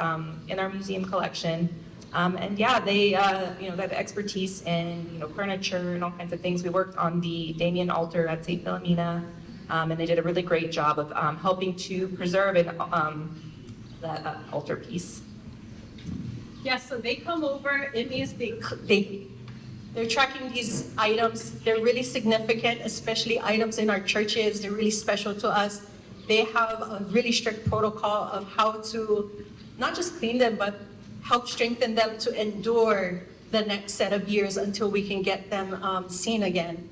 in our museum collection. And yeah, they they have expertise in furniture and all kinds of things. We worked on the Damien altar at St. Philomena, and they did a really great job of helping to preserve that altar piece. Yes, so they come over, it means they're tracking these items. They're really significant, especially items in our churches. They're really special to us. They have a really strict protocol of how to not just clean them, but help strengthen them to endure the next set of years until we can get them seen again.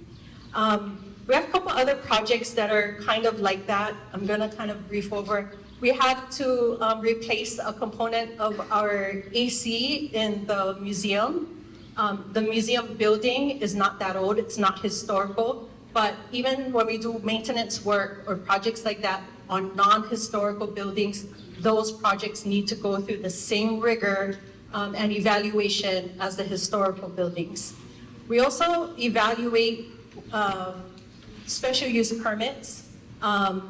We have a couple other projects that are kind of like that. I'm gonna kind of brief over. We had to replace a component of our AC in the museum. The museum building is not that old, it's not historical, but even when we do maintenance work or projects like that on non-historical buildings, those projects need to go through the same rigor and evaluation as the historical buildings. We also evaluate special use permits.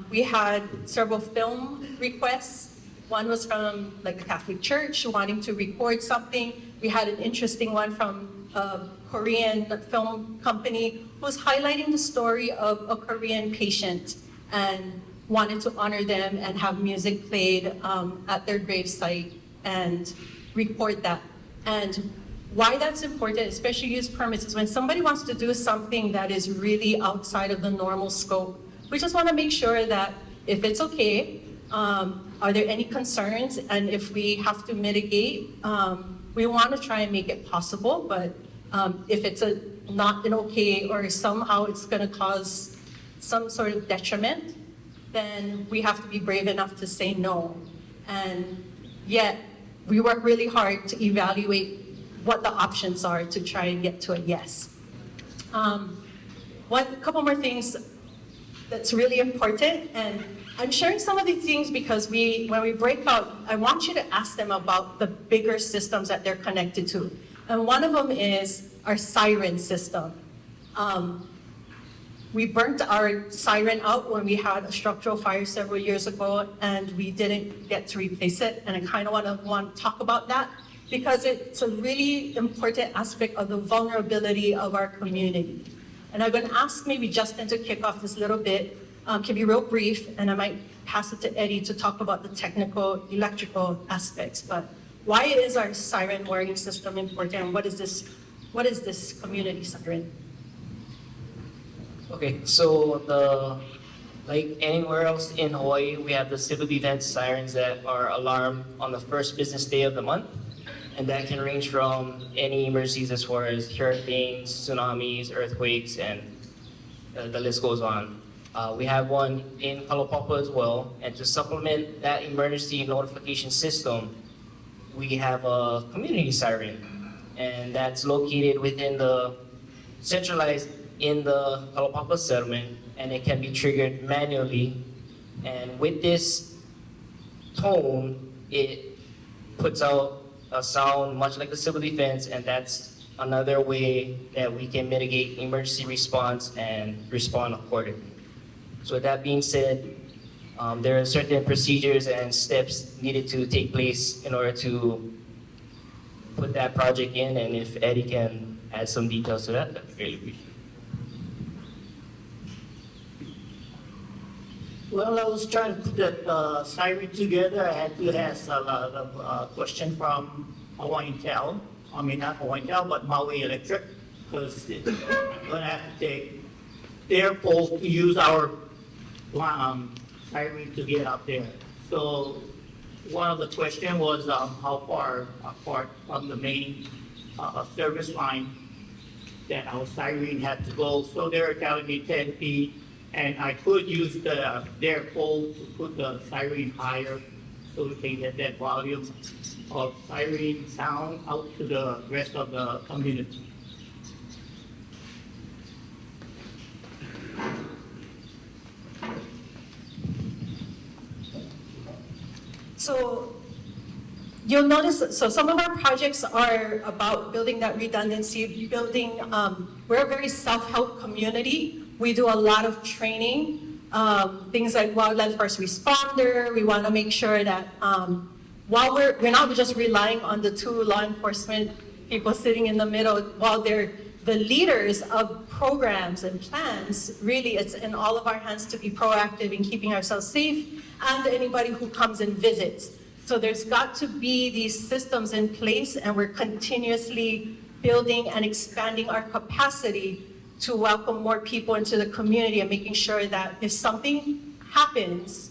We had several film requests. One was from like the Catholic Church wanting to record something. We had an interesting one from a Korean film company who was highlighting the story of a Korean patient and wanted to honor them and have music played at their gravesite and record that. And why that's important, especially use permits, is when somebody wants to do something that is really outside of the normal scope, we just want to make sure that if it's okay, are there any concerns? And if we have to mitigate, we want to try and make it possible, but if it's not an okay or somehow it's going to cause some sort of detriment, then we have to be brave enough to say no. And yet, we work really hard to evaluate what the options are to try and get to a yes. Couple more things that's really important, and I'm sharing some of these things because when we break out, I want you to ask them about the bigger systems that they're connected to. And one of them is our siren system. We burnt our siren out when we had a structural fire several years ago, and we didn't get to replace it. And I kind of want to talk about that because it's a really important aspect of the vulnerability of our community. And I'm going to ask maybe Justin to kick off this little bit. Can be real brief, and I might pass it to Eddie to talk about the technical, electrical aspects. But why is our siren warning system important? And what is this community siren? Okay, so like anywhere else in Hawaii, we have the civil defense sirens that are alarmed on the first business day of the month. And that can range from any emergencies as far as hurricanes, tsunamis, earthquakes, and the list goes on. We have one in Kalaupapa as well. And to supplement that emergency notification system, we have a community siren. And that's located within centralized in the Kalaupapa settlement, and it can be triggered manually. And with this tone, it puts out a sound much like the civil defense, and that's another way that we can mitigate emergency response and respond accordingly. So with that being said, there are certain procedures and steps needed to take place in order to put that project in, and if Eddie can add some details to that, that'd be greatly appreciated. Well, I was trying to put that siren together. I had to ask a lot of questions from Hawaiian Tel. I mean, not Hawaiian Tel, but Maui Electric, because it's going to have to take their pole to use our siren to get up there. So one of the questions was how far apart from the main service line that our siren had to go. So they were telling me 10 feet. And I could use their pole to put the siren higher so we can get that volume of siren sound out to the rest of the community. So you'll notice, so some of our projects are about building that redundancy, we're a very self-help community. We do a lot of training, things like wildlife first responder. We want to make sure that while we're not just relying on the two law enforcement people sitting in the middle, while they're the leaders of programs and plans, really it's in all of our hands to be proactive in keeping ourselves safe and anybody who comes and visits. So there's got to be these systems in place, and we're continuously building and expanding our capacity to welcome more people into the community and making sure that if something happens,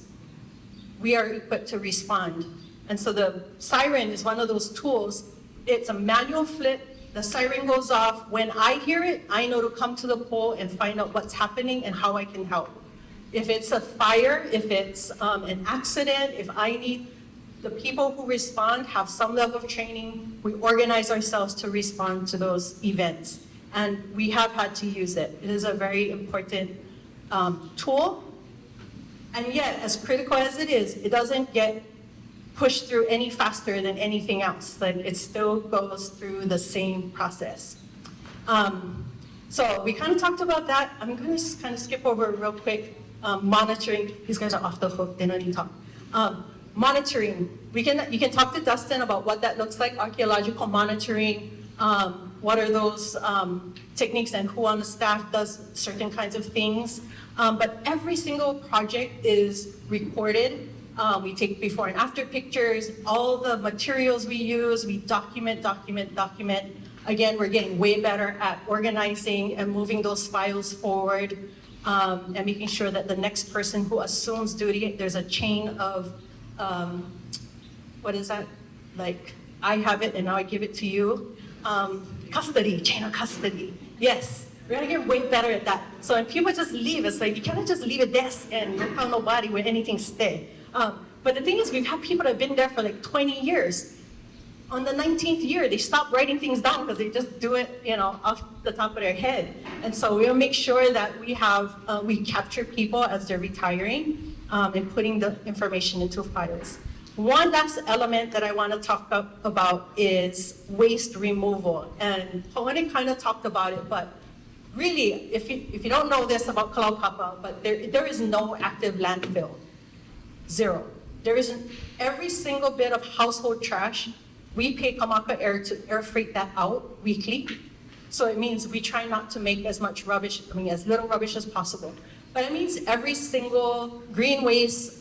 we are equipped to respond. And so the siren is one of those tools. It's a manual flip. The siren goes off. When I hear it, I know to come to the pole and find out what's happening and how I can help. If it's a fire, if it's an accident, if I need the people who respond have some level of training, we organize ourselves to respond to those events. And we have had to use it. It is a very important tool. And yet, as critical as it is, it doesn't get pushed through any faster than anything else. Like, it still goes through the same process. So we kind of talked about that. I'm going to kind of skip over real quick. Monitoring, these guys are off the hook, they don't need to talk. Monitoring, you can talk to Dustin about what that looks like, archaeological monitoring, what are those techniques and who on the staff does certain kinds of things. But every single project is recorded. We take before and after pictures, all the materials we use, we document. Again, we're getting way better at organizing and moving those files forward, and making sure that the next person who assumes duty, there's a chain of, what is that? Like, I have it and now I give it to you. Custody, chain of custody. Yes, we're gonna get way better at that. So when people just leave, it's like, you cannot just leave a desk and don't tell nobody where anything stay. But the thing is, we've had people that have been there for like 20 years. On the 19th year, they stop writing things down because they just do it, off the top of their head. And so we'll make sure that we capture people as they're retiring, and putting the information into files. One last element that I want to talk about is waste removal. And Paone kind of talked about it, but really, if you don't know this about Kalaupapa, but there is no active landfill. Zero. There isn't. Every single bit of household trash, we pay Kamaka Air to air freight that out weekly. So it means we try not to make as much rubbish, as little rubbish as possible. But it means every single green waste,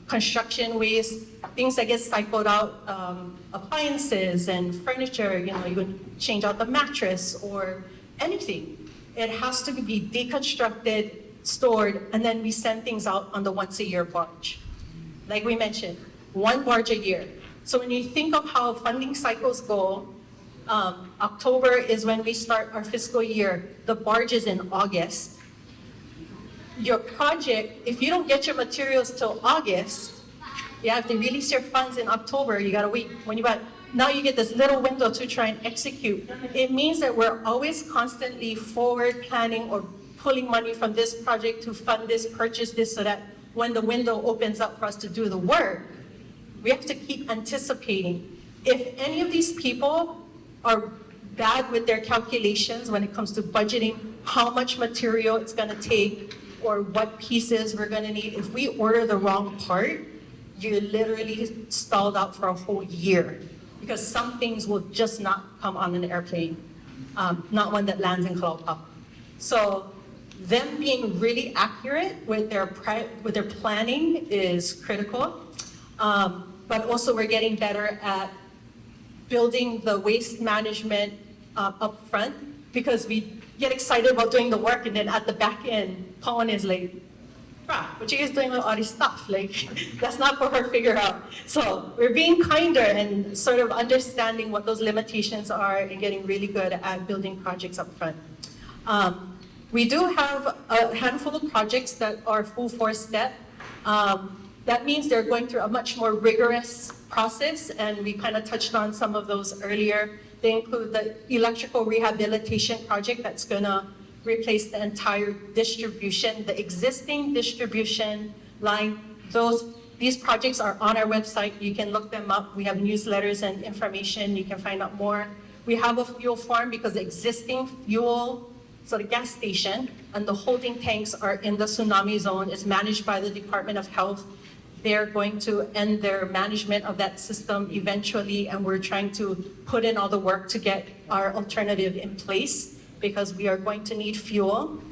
construction waste, things that get cycled out, appliances and furniture, you would change out the mattress or anything. It has to be deconstructed, stored, and then we send things out on the once-a-year barge. Like we mentioned, one barge a year. So when you think of how funding cycles go, October is when we start our fiscal year. The barge is in August. Your project, if you don't get your materials till August, you have to release your funds in October. You gotta wait. Now you get this little window to try and execute. It means that we're always constantly forward planning or pulling money from this project to fund this, purchase this, so that when the window opens up for us to do the work, we have to keep anticipating. If any of these people are bad with their calculations when it comes to budgeting, how much material it's gonna take, or what pieces we're gonna need, if we order the wrong part, you're literally stalled out for a whole year, because some things will just not come on an airplane, not one that lands in Kalaupapa. So them being really accurate with their planning is critical. But also we're getting better at building the waste management up front, because we get excited about doing the work, and then at the back end, Pawan is like, what you guys doing with all this stuff? Like, that's not for her to figure out. So we're being kinder and sort of understanding what those limitations are and getting really good at building projects up front. We do have a handful of projects that are full force step. That means they're going through a much more rigorous process, and we kind of touched on some of those earlier. They include the electrical rehabilitation project that's gonna replace the entire distribution, the existing distribution line. These projects are on our website. You can look them up. We have newsletters and information. You can find out more. We have a fuel farm because the existing fuel, so the gas station and the holding tanks are in the tsunami zone. It's managed by the Department of Health. They're going to end their management of that system eventually, and we're trying to put in all the work to get our alternative in place, because we are going to need fuel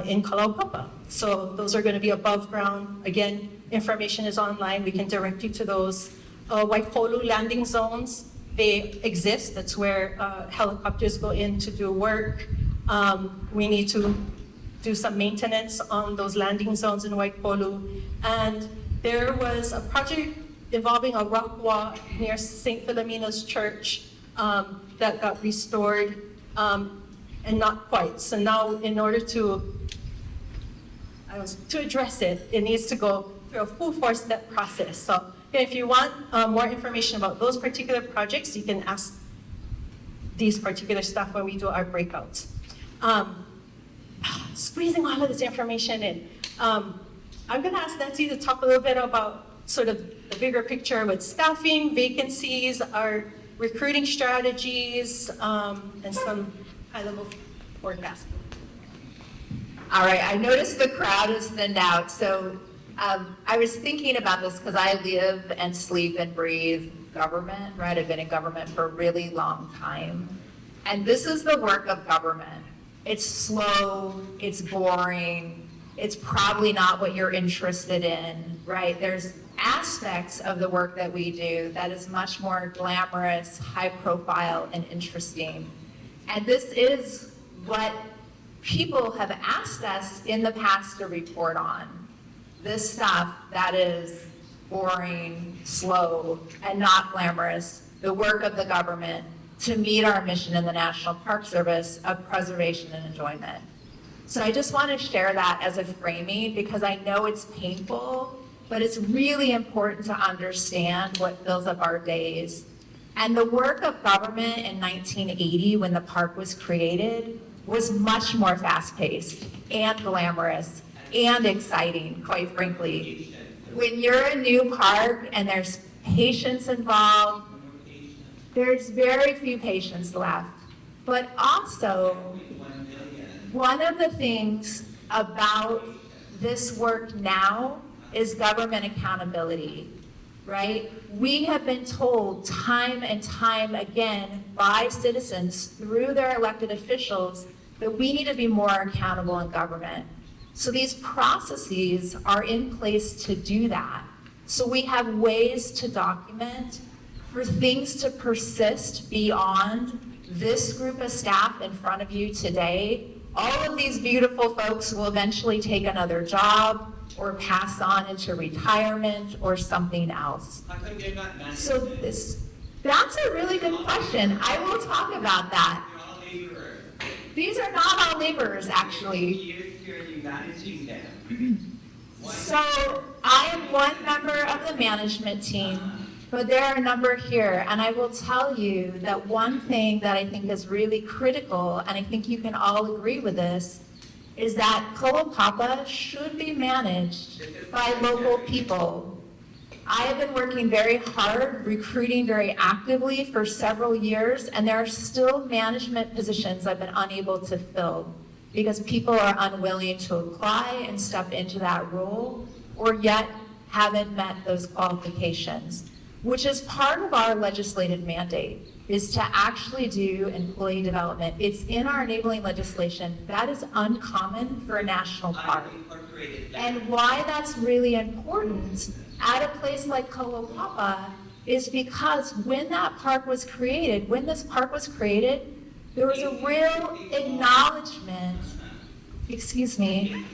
in Kalaupapa. So those are going to be above ground. Again, information is online. We can direct you to those. Waipolu landing zones, they exist. That's where helicopters go in to do work. We need to do some maintenance on those landing zones in Waipolu. And there was a project involving a rock wall near St. Philomena's Church that got restored, and not quite. So now, in order to address it, it needs to go through a full four-step process. So if you want more information about those particular projects, you can ask these particular stuff when we do our breakouts. Squeezing all of this information in. I'm going to ask Nancy to talk a little bit about sort of the bigger picture with staffing, vacancies, our recruiting strategies, and some high-level board desk. All right, I noticed the crowd is thinned out, so I was thinking about this because I live and sleep and breathe government, right? I've been in government for a really long time. And this is the work of government. It's slow, it's boring, it's probably not what you're interested in, right? There's aspects of the work that we do that is much more glamorous, high profile, and interesting. And this is what people have asked us in the past to report on. This stuff that is boring, slow, and not glamorous, the work of the government to meet our mission in the National Park Service of preservation and enjoyment. So I just want to share that as a framing because I know it's painful, but it's really important to understand what fills up our days. And the work of government in 1980 when the park was created was much more fast-paced and glamorous and exciting, quite frankly. When you're a new park and there's patients involved, there's very few patients left. But also, one of the things about this work now is government accountability, right? We have been told time and time again by citizens through their elected officials that we need to be more accountable in government. So these processes are in place to do that. So we have ways to document for things to persist beyond this group of staff in front of you today. All of these beautiful folks will eventually take another job or pass on into retirement or something else. So that's a really good question. I will talk about that. These are not all laborers, actually. So I am one member of the management team, but there are a number here, and I will tell you that one thing that I think is really critical, and I think you can all agree with this, is that Kalaupapa should be managed by local people. I have been working very hard, recruiting very actively for several years, and there are still management positions I've been unable to fill because people are unwilling to apply and step into that role, or yet haven't met those qualifications, which is part of our legislative mandate, is to actually do employee development. It's in our enabling legislation. That is uncommon for a national park. And why that's really important at a place like Kalaupapa is because when that park was created, when this park was created, there was a real acknowledgement, excuse me,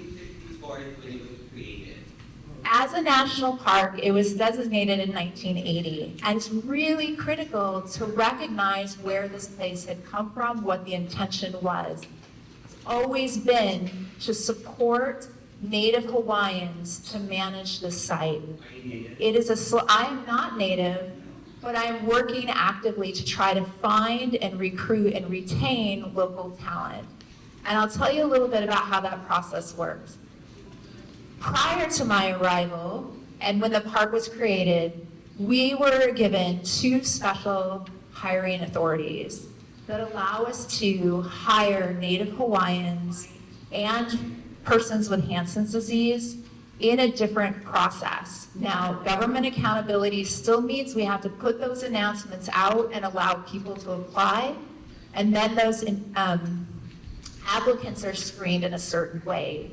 as a national park, it was designated in 1980, and it's really critical to recognize where this place had come from, what the intention was. It's always been to support Native Hawaiians to manage the site. I am not Native, but I'm working actively to try to find and recruit and retain local talent. And I'll tell you a little bit about how that process works. Prior to my arrival, and when the park was created, we were given 2 special hiring authorities that allow us to hire Native Hawaiians and persons with Hansen's disease in a different process. Now, government accountability still means we have to put those announcements out and allow people to apply, and then those applicants are screened in a certain way.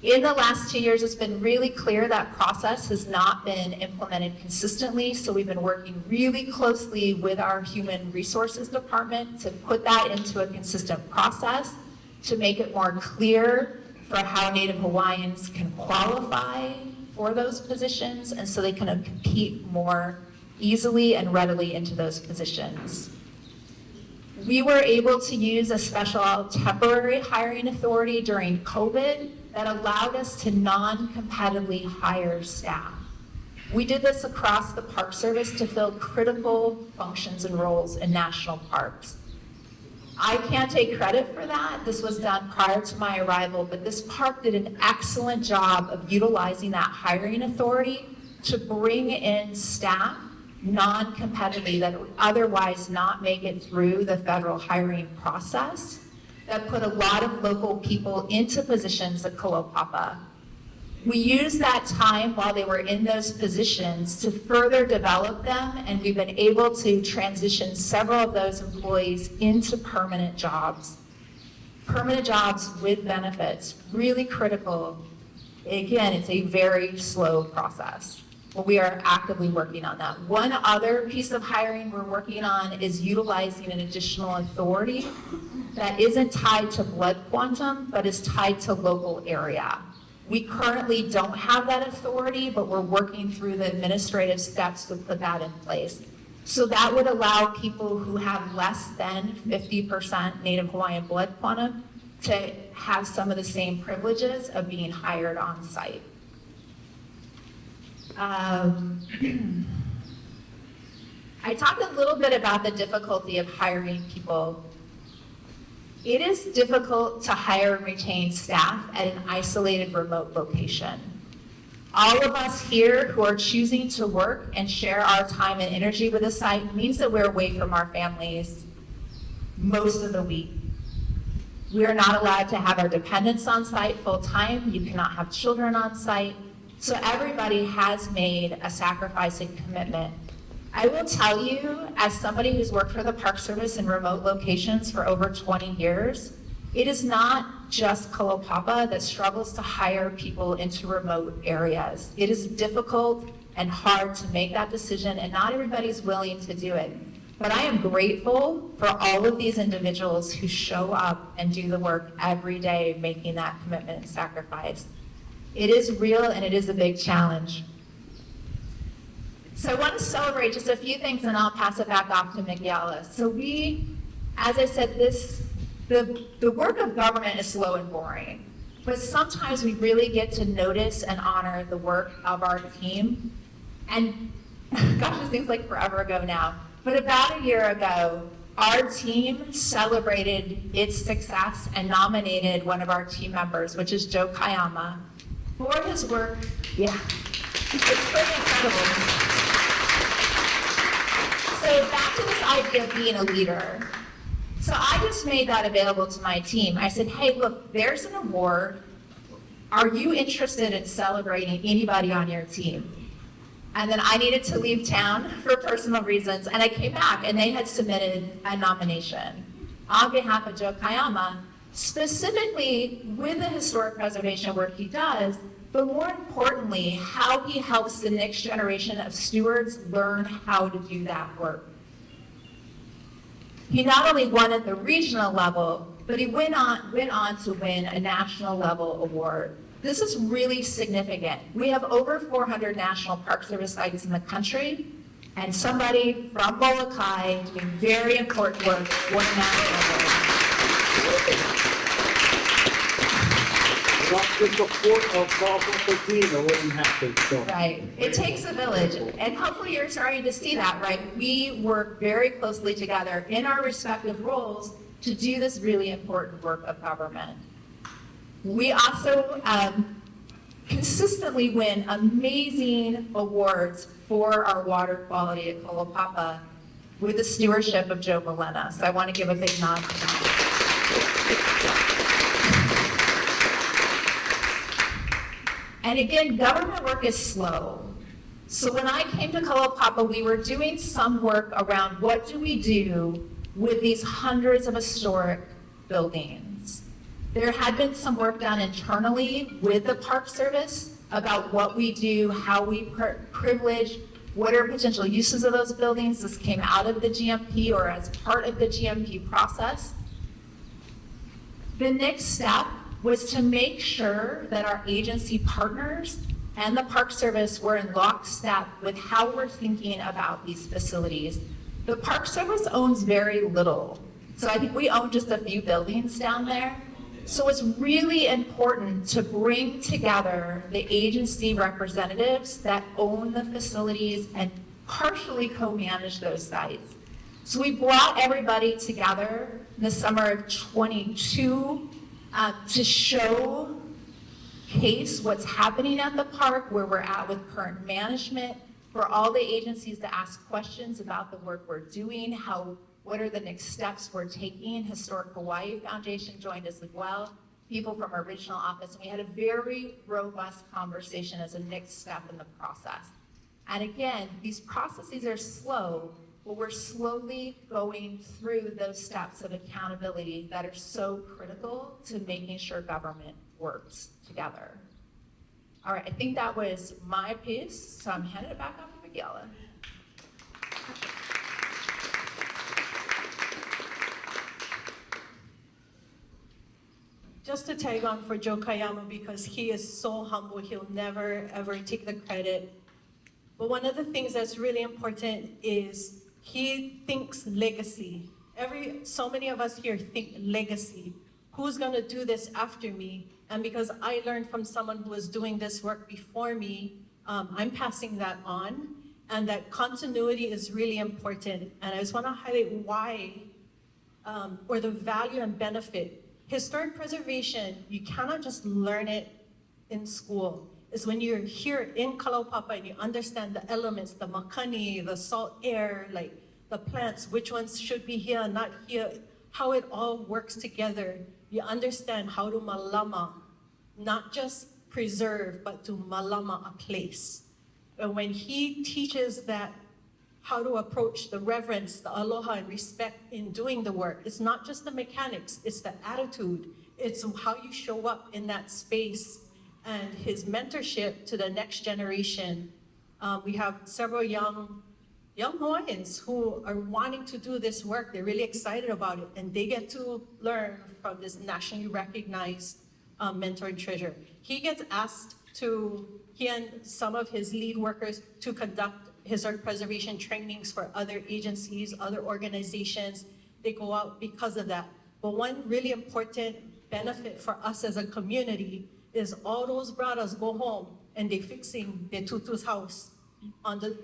In the last 2 years, it's been really clear that process has not been implemented consistently, so we've been working really closely with our Human Resources Department to put that into a consistent process, to make it more clear for how Native Hawaiians can qualify for those positions, and so they can compete more easily and readily into those positions. We were able to use a special temporary hiring authority during COVID that allowed us to non-competitively hire staff. We did this across the Park Service to fill critical functions and roles in national parks. I can't take credit for that. This was done prior to my arrival, but this park did an excellent job of utilizing that hiring authority to bring in staff non-competitively that would otherwise not make it through the federal hiring process, that put a lot of local people into positions at Kalaupapa. We used that time while they were in those positions to further develop them, and we've been able to transition several of those employees into permanent jobs. Permanent jobs with benefits, really critical. Again, it's a very slow process, but we are actively working on that. One other piece of hiring we're working on is utilizing an additional authority that isn't tied to blood quantum, but is tied to local area. We currently don't have that authority, but we're working through the administrative steps to put that in place. So that would allow people who have less than 50% Native Hawaiian blood quantum to have some of the same privileges of being hired on site. I talked a little bit about the difficulty of hiring people. It is difficult to hire and retain staff at an isolated remote location. All of us here who are choosing to work and share our time and energy with the site means that we're away from our families most of the week. We are not allowed to have our dependents on site full time. You cannot have children on site. So everybody has made a sacrifice and commitment. I will tell you, as somebody who's worked for the Park Service in remote locations for over 20 years, it is not just Kalaupapa that struggles to hire people into remote areas. It is difficult and hard to make that decision, and not everybody's willing to do it. But I am grateful for all of these individuals who show up and do the work every day, making that commitment and sacrifice. It is real and it is a big challenge. So I want to celebrate just a few things and I'll pass it back off to Mikiala. So as I said, the work of government is slow and boring, but sometimes we really get to notice and honor the work of our team. And gosh, it seems like forever ago now, but about a year ago, our team celebrated its success and nominated one of our team members, which is Joe Kayama, for his work. Yeah, it's pretty incredible. So back to this idea of being a leader. So I just made that available to my team. I said, hey, look, there's an award. Are you interested in celebrating anybody on your team? And then I needed to leave town for personal reasons, and I came back, and they had submitted a nomination on behalf of Joe Kayama, specifically with the historic preservation work he does, but more importantly, how he helps the next generation of stewards learn how to do that work. He not only won at the regional level, but he went on to win a national level award. This is really significant. We have over 400 National Park Service sites in the country, and somebody from Molokai doing very important work won a national award. Without the support of Kalaupapa team, it wouldn't happen. So. Right. It takes a village, and hopefully you're starting to see that, right? We work very closely together in our respective roles to do this really important work of government. We also consistently win amazing awards for our water quality at Kalaupapa with the stewardship of Joe Molena. So I want to give a big nod to that. And again, government work is slow. So when I came to Kalaupapa, we were doing some work around what do we do with these hundreds of historic buildings. There had been some work done internally with the Park Service about what we do, how we privilege, what are potential uses of those buildings. This came out of the GMP or as part of the GMP process. The next step was to make sure that our agency partners and the Park Service were in lockstep with how we're thinking about these facilities. The Park Service owns very little. So I think we own just a few buildings down there. So it's really important to bring together the agency representatives that own the facilities and partially co-manage those sites. So we brought everybody together in the summer of 22 to showcase what's happening at the park, where we're at with current management, for all the agencies to ask questions about the work we're doing, how what are the next steps we're taking. Historic Hawaii Foundation joined us as well, people from our regional office, and we had a very robust conversation as a next step in the process. And again, these processes are slow, but we're slowly going through those steps of accountability that are so critical to making sure government works together. All right, I think that was my piece, so I'm handing it back off to Miguela. Just to tag on for Joe Kayama, because he is so humble, he'll never ever take the credit. But one of the things that's really important is he thinks legacy. So many of us here think legacy. Who's gonna do this after me? And because I learned from someone who was doing this work before me, I'm passing that on. And that continuity is really important. And I just wanna highlight why, or the value and benefit. Historic preservation, you cannot just learn it in school. It's when you're here in Kalaupapa and you understand the elements, the makani, the salt air, like the plants, which ones should be here, not here, how it all works together. You understand how to malama, not just preserve, but to malama a place. And when he teaches that, how to approach the reverence, the aloha and respect in doing the work, it's not just the mechanics, it's the attitude, it's how you show up in that space. And his mentorship to the next generation. We have several young Hawaiians who are wanting to do this work. They're really excited about it, and they get to learn from this nationally recognized mentor and treasure. He gets asked he and some of his lead workers to conduct historic preservation trainings for other agencies, other organizations. They go out because of that. But one really important benefit for us as a community is all those brothers go home and they're fixing their tutu's house on the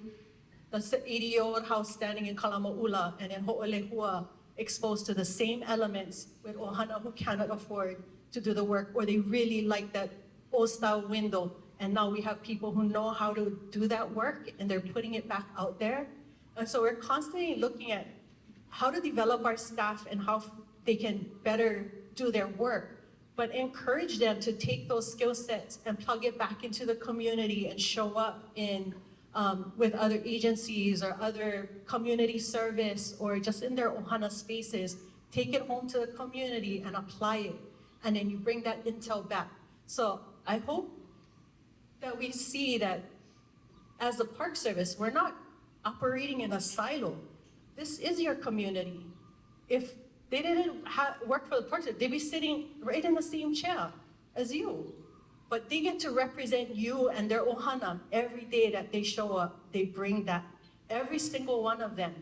80-year-old house standing in Kalama'ula and in Ho'olehua, exposed to the same elements with ohana who cannot afford to do the work, or they really like that old style window. And now we have people who know how to do that work and they're putting it back out there. And so we're constantly looking at how to develop our staff and how they can better do their work, but encourage them to take those skill sets and plug it back into the community and show up in with other agencies or other community service or just in their ohana spaces. Take it home to the community and apply it. And then you bring that intel back. So I hope that we see that as the Park Service, we're not operating in a silo. This is your community. If they didn't work for the Park Service, they'd be sitting right in the same chair as you. But they get to represent you and their ohana every day that they show up. They bring that. Every single one of them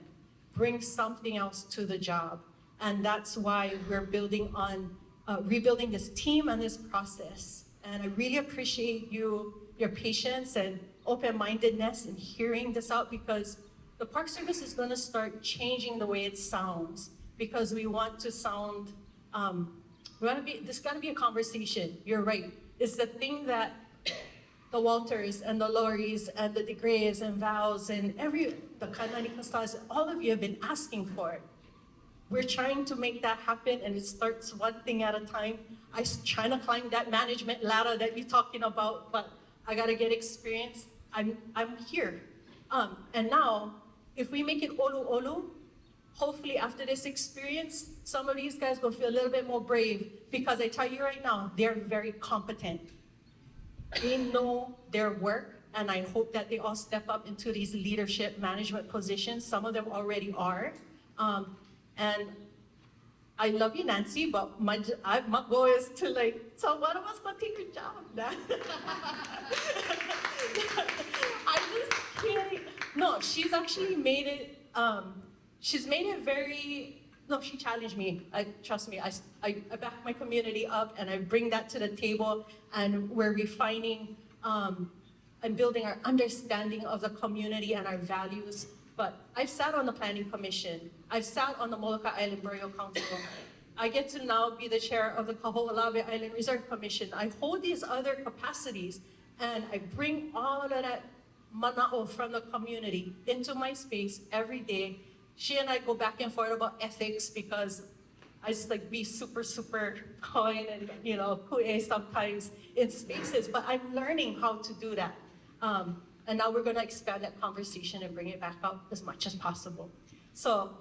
brings something else to the job. And that's why we're building on, rebuilding this team and this process. And I really appreciate your patience and open-mindedness in hearing this out, because the Park Service is going to start changing the way it sounds, because we want to sound, this got to be a conversation. You're right. It's the thing that the Walters and the Loris and the DeGrays and Vows and the Kanani Kastas, all of you have been asking for it. We're trying to make that happen, and it starts one thing at a time. I'm trying to climb that management ladder that you're talking about, but I gotta get experience. I'm here. And now, if we make it olu, hopefully after this experience, some of these guys will feel a little bit more brave, because I tell you right now, they're very competent. They know their work, and I hope that they all step up into these leadership management positions. Some of them already are. And I love you, Nancy, but my goal is to so one of us gonna take your job now. I'm just kidding. No, she's actually made it, she's made it very, no, she challenged me. Trust me, I back my community up and I bring that to the table, and we're refining and building our understanding of the community and our values. But I've sat on the Planning Commission. I've sat on the Molokai Island Burial Council. I get to now be the chair of the Kaho'olawe Island Reserve Commission. I hold these other capacities, and I bring all of that mana'o from the community into my space every day, she and I go back and forth about ethics because I just like be super, super coy and, pu'e sometimes in spaces, but I'm learning how to do that. And now we're gonna expand that conversation and bring it back out as much as possible. So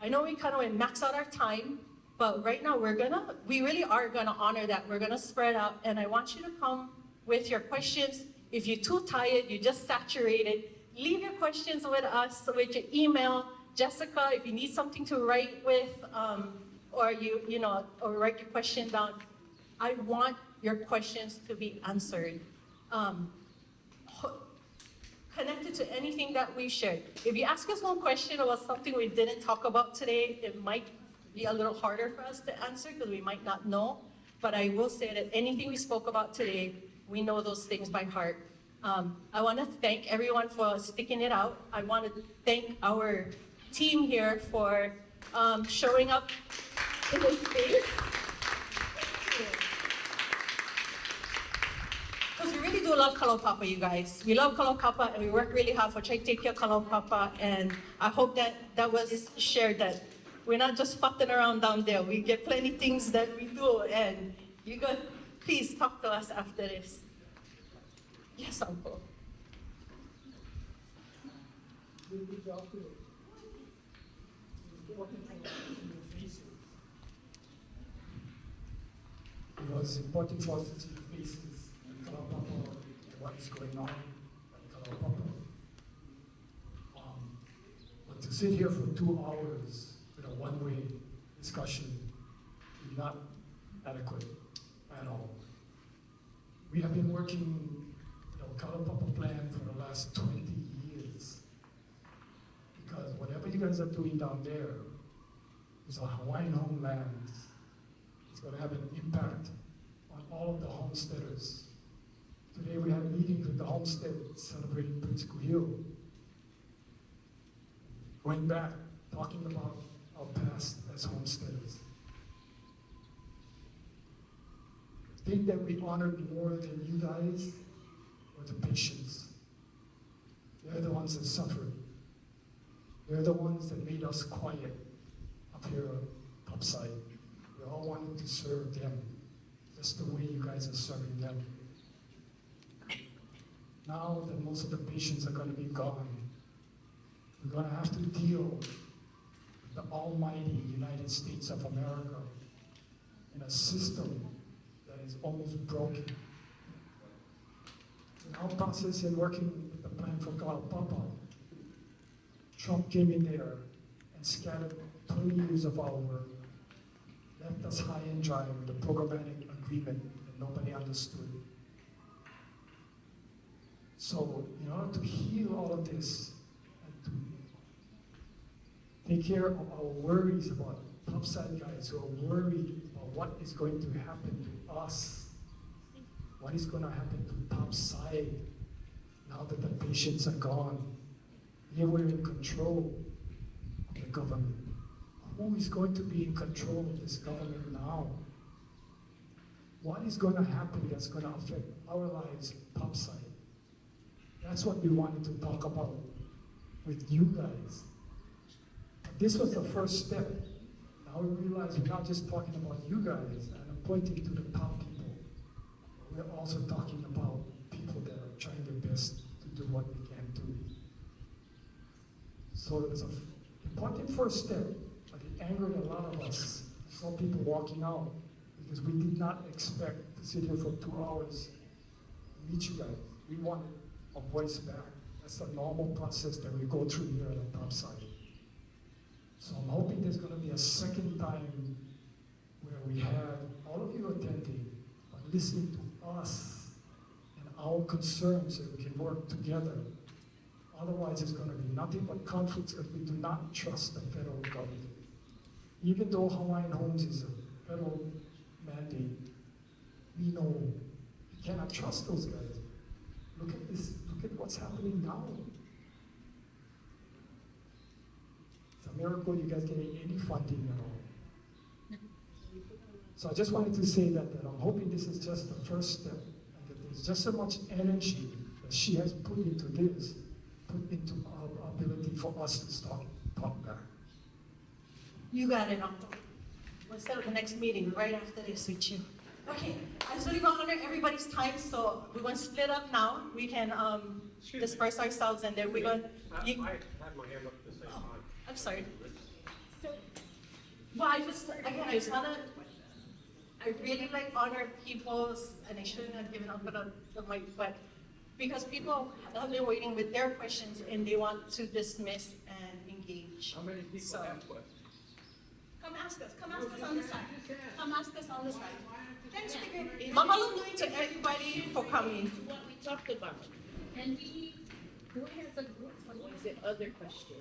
I know we kind of max out our time, but right now we really are gonna honor that. We're gonna spread out, and I want you to come with your questions. If you're too tired, you're just saturated, leave your questions with us, with your email. Jessica, if you need something to write with, or or write your question down, I want your questions to be answered. Connected to anything that we shared. If you ask us one question about something we didn't talk about today, it might be a little harder for us to answer because we might not know. But I will say that anything we spoke about today, we know those things by heart. I want to thank everyone for sticking it out. I want to thank our team here for showing up in this space. Because we really do love Kalaupapa, you guys. We love Kalaupapa, and we work really hard for trying to take care of Kalaupapa, and I hope that was shared, that we're not just fucking around down there. We get plenty of things that we do, and you guys, please talk to us after this. Yes, Uncle. It was important for us to see the faces in Kalaupapa and what is going on in Kalaupapa. But to sit here for 2 hours with a one-way discussion is not adequate at all. We have been working the Kalaupapa plan for the last 20 years. Because whatever you guys are doing down there is a Hawaiian homeland. It's going to have an impact on all of the homesteaders. Today we had meetings with the homestead celebrating Prince Kuhio. Going back, talking about our past as homesteaders. The thing that we honored more than you guys were the patients. They're the ones that suffered. They're the ones that made us quiet up here upside. We all wanted to serve them, just the way you guys are serving them. Now that most of the patients are going to be gone, we're going to have to deal with the almighty United States of America in a system that is almost broken. In our process in working with the plan for Kalaupapa, Trump came in there and scattered 20 years of our work, left us high and dry with a programmatic agreement that nobody understood. So in order to heal all of this and to take care of our worries about topside guys who are worried about what is going to happen to us, what is going to happen to topside now that the patients are gone. Here we're in control of the government. Who is going to be in control of this government now? What is going to happen that's going to affect our lives topside? That's what we wanted to talk about with you guys. This was the first step. Now we realize we're not just talking about you guys and pointing to the top people. We're also talking about people that are trying their best to do what they can do. So it was an important first step, but it angered a lot of us. I saw people walking out because we did not expect to sit here for 2 hours and meet you guys. We wanted a voice back. That's the normal process that we go through here at the top side. So I'm hoping there's going to be a second time where we have all of you attending, but listening to us and our concerns so we can work together. Otherwise, it's going to be nothing but conflicts because we do not trust the federal government. Even though Hawaiian Homes is a federal mandate, we know we cannot trust those guys. Look at this, look at what's happening now. It's a miracle you guys getting any funding at all. So I just wanted to say that I'm hoping this is just the first step, and that there's just so much energy that she has put into this, put into our ability for us to talk back. You got it, Uncle. We'll set up the next meeting right after this with you. Okay, I just really want to honor everybody's time, so we're going to split up now. We can disperse ourselves and then we're going to... I had my hand up at the same time. I'm sorry. Well, I just want to, I really like honor people's, and I shouldn't have given up the mic, but because people have been waiting with their questions and they want to dismiss and engage. How many people have questions? Come ask us on the side. Come ask us on the side. Thanks, Speaker. Mahalo nui to everybody for coming. What we talked about. And who has a group? What was the other question?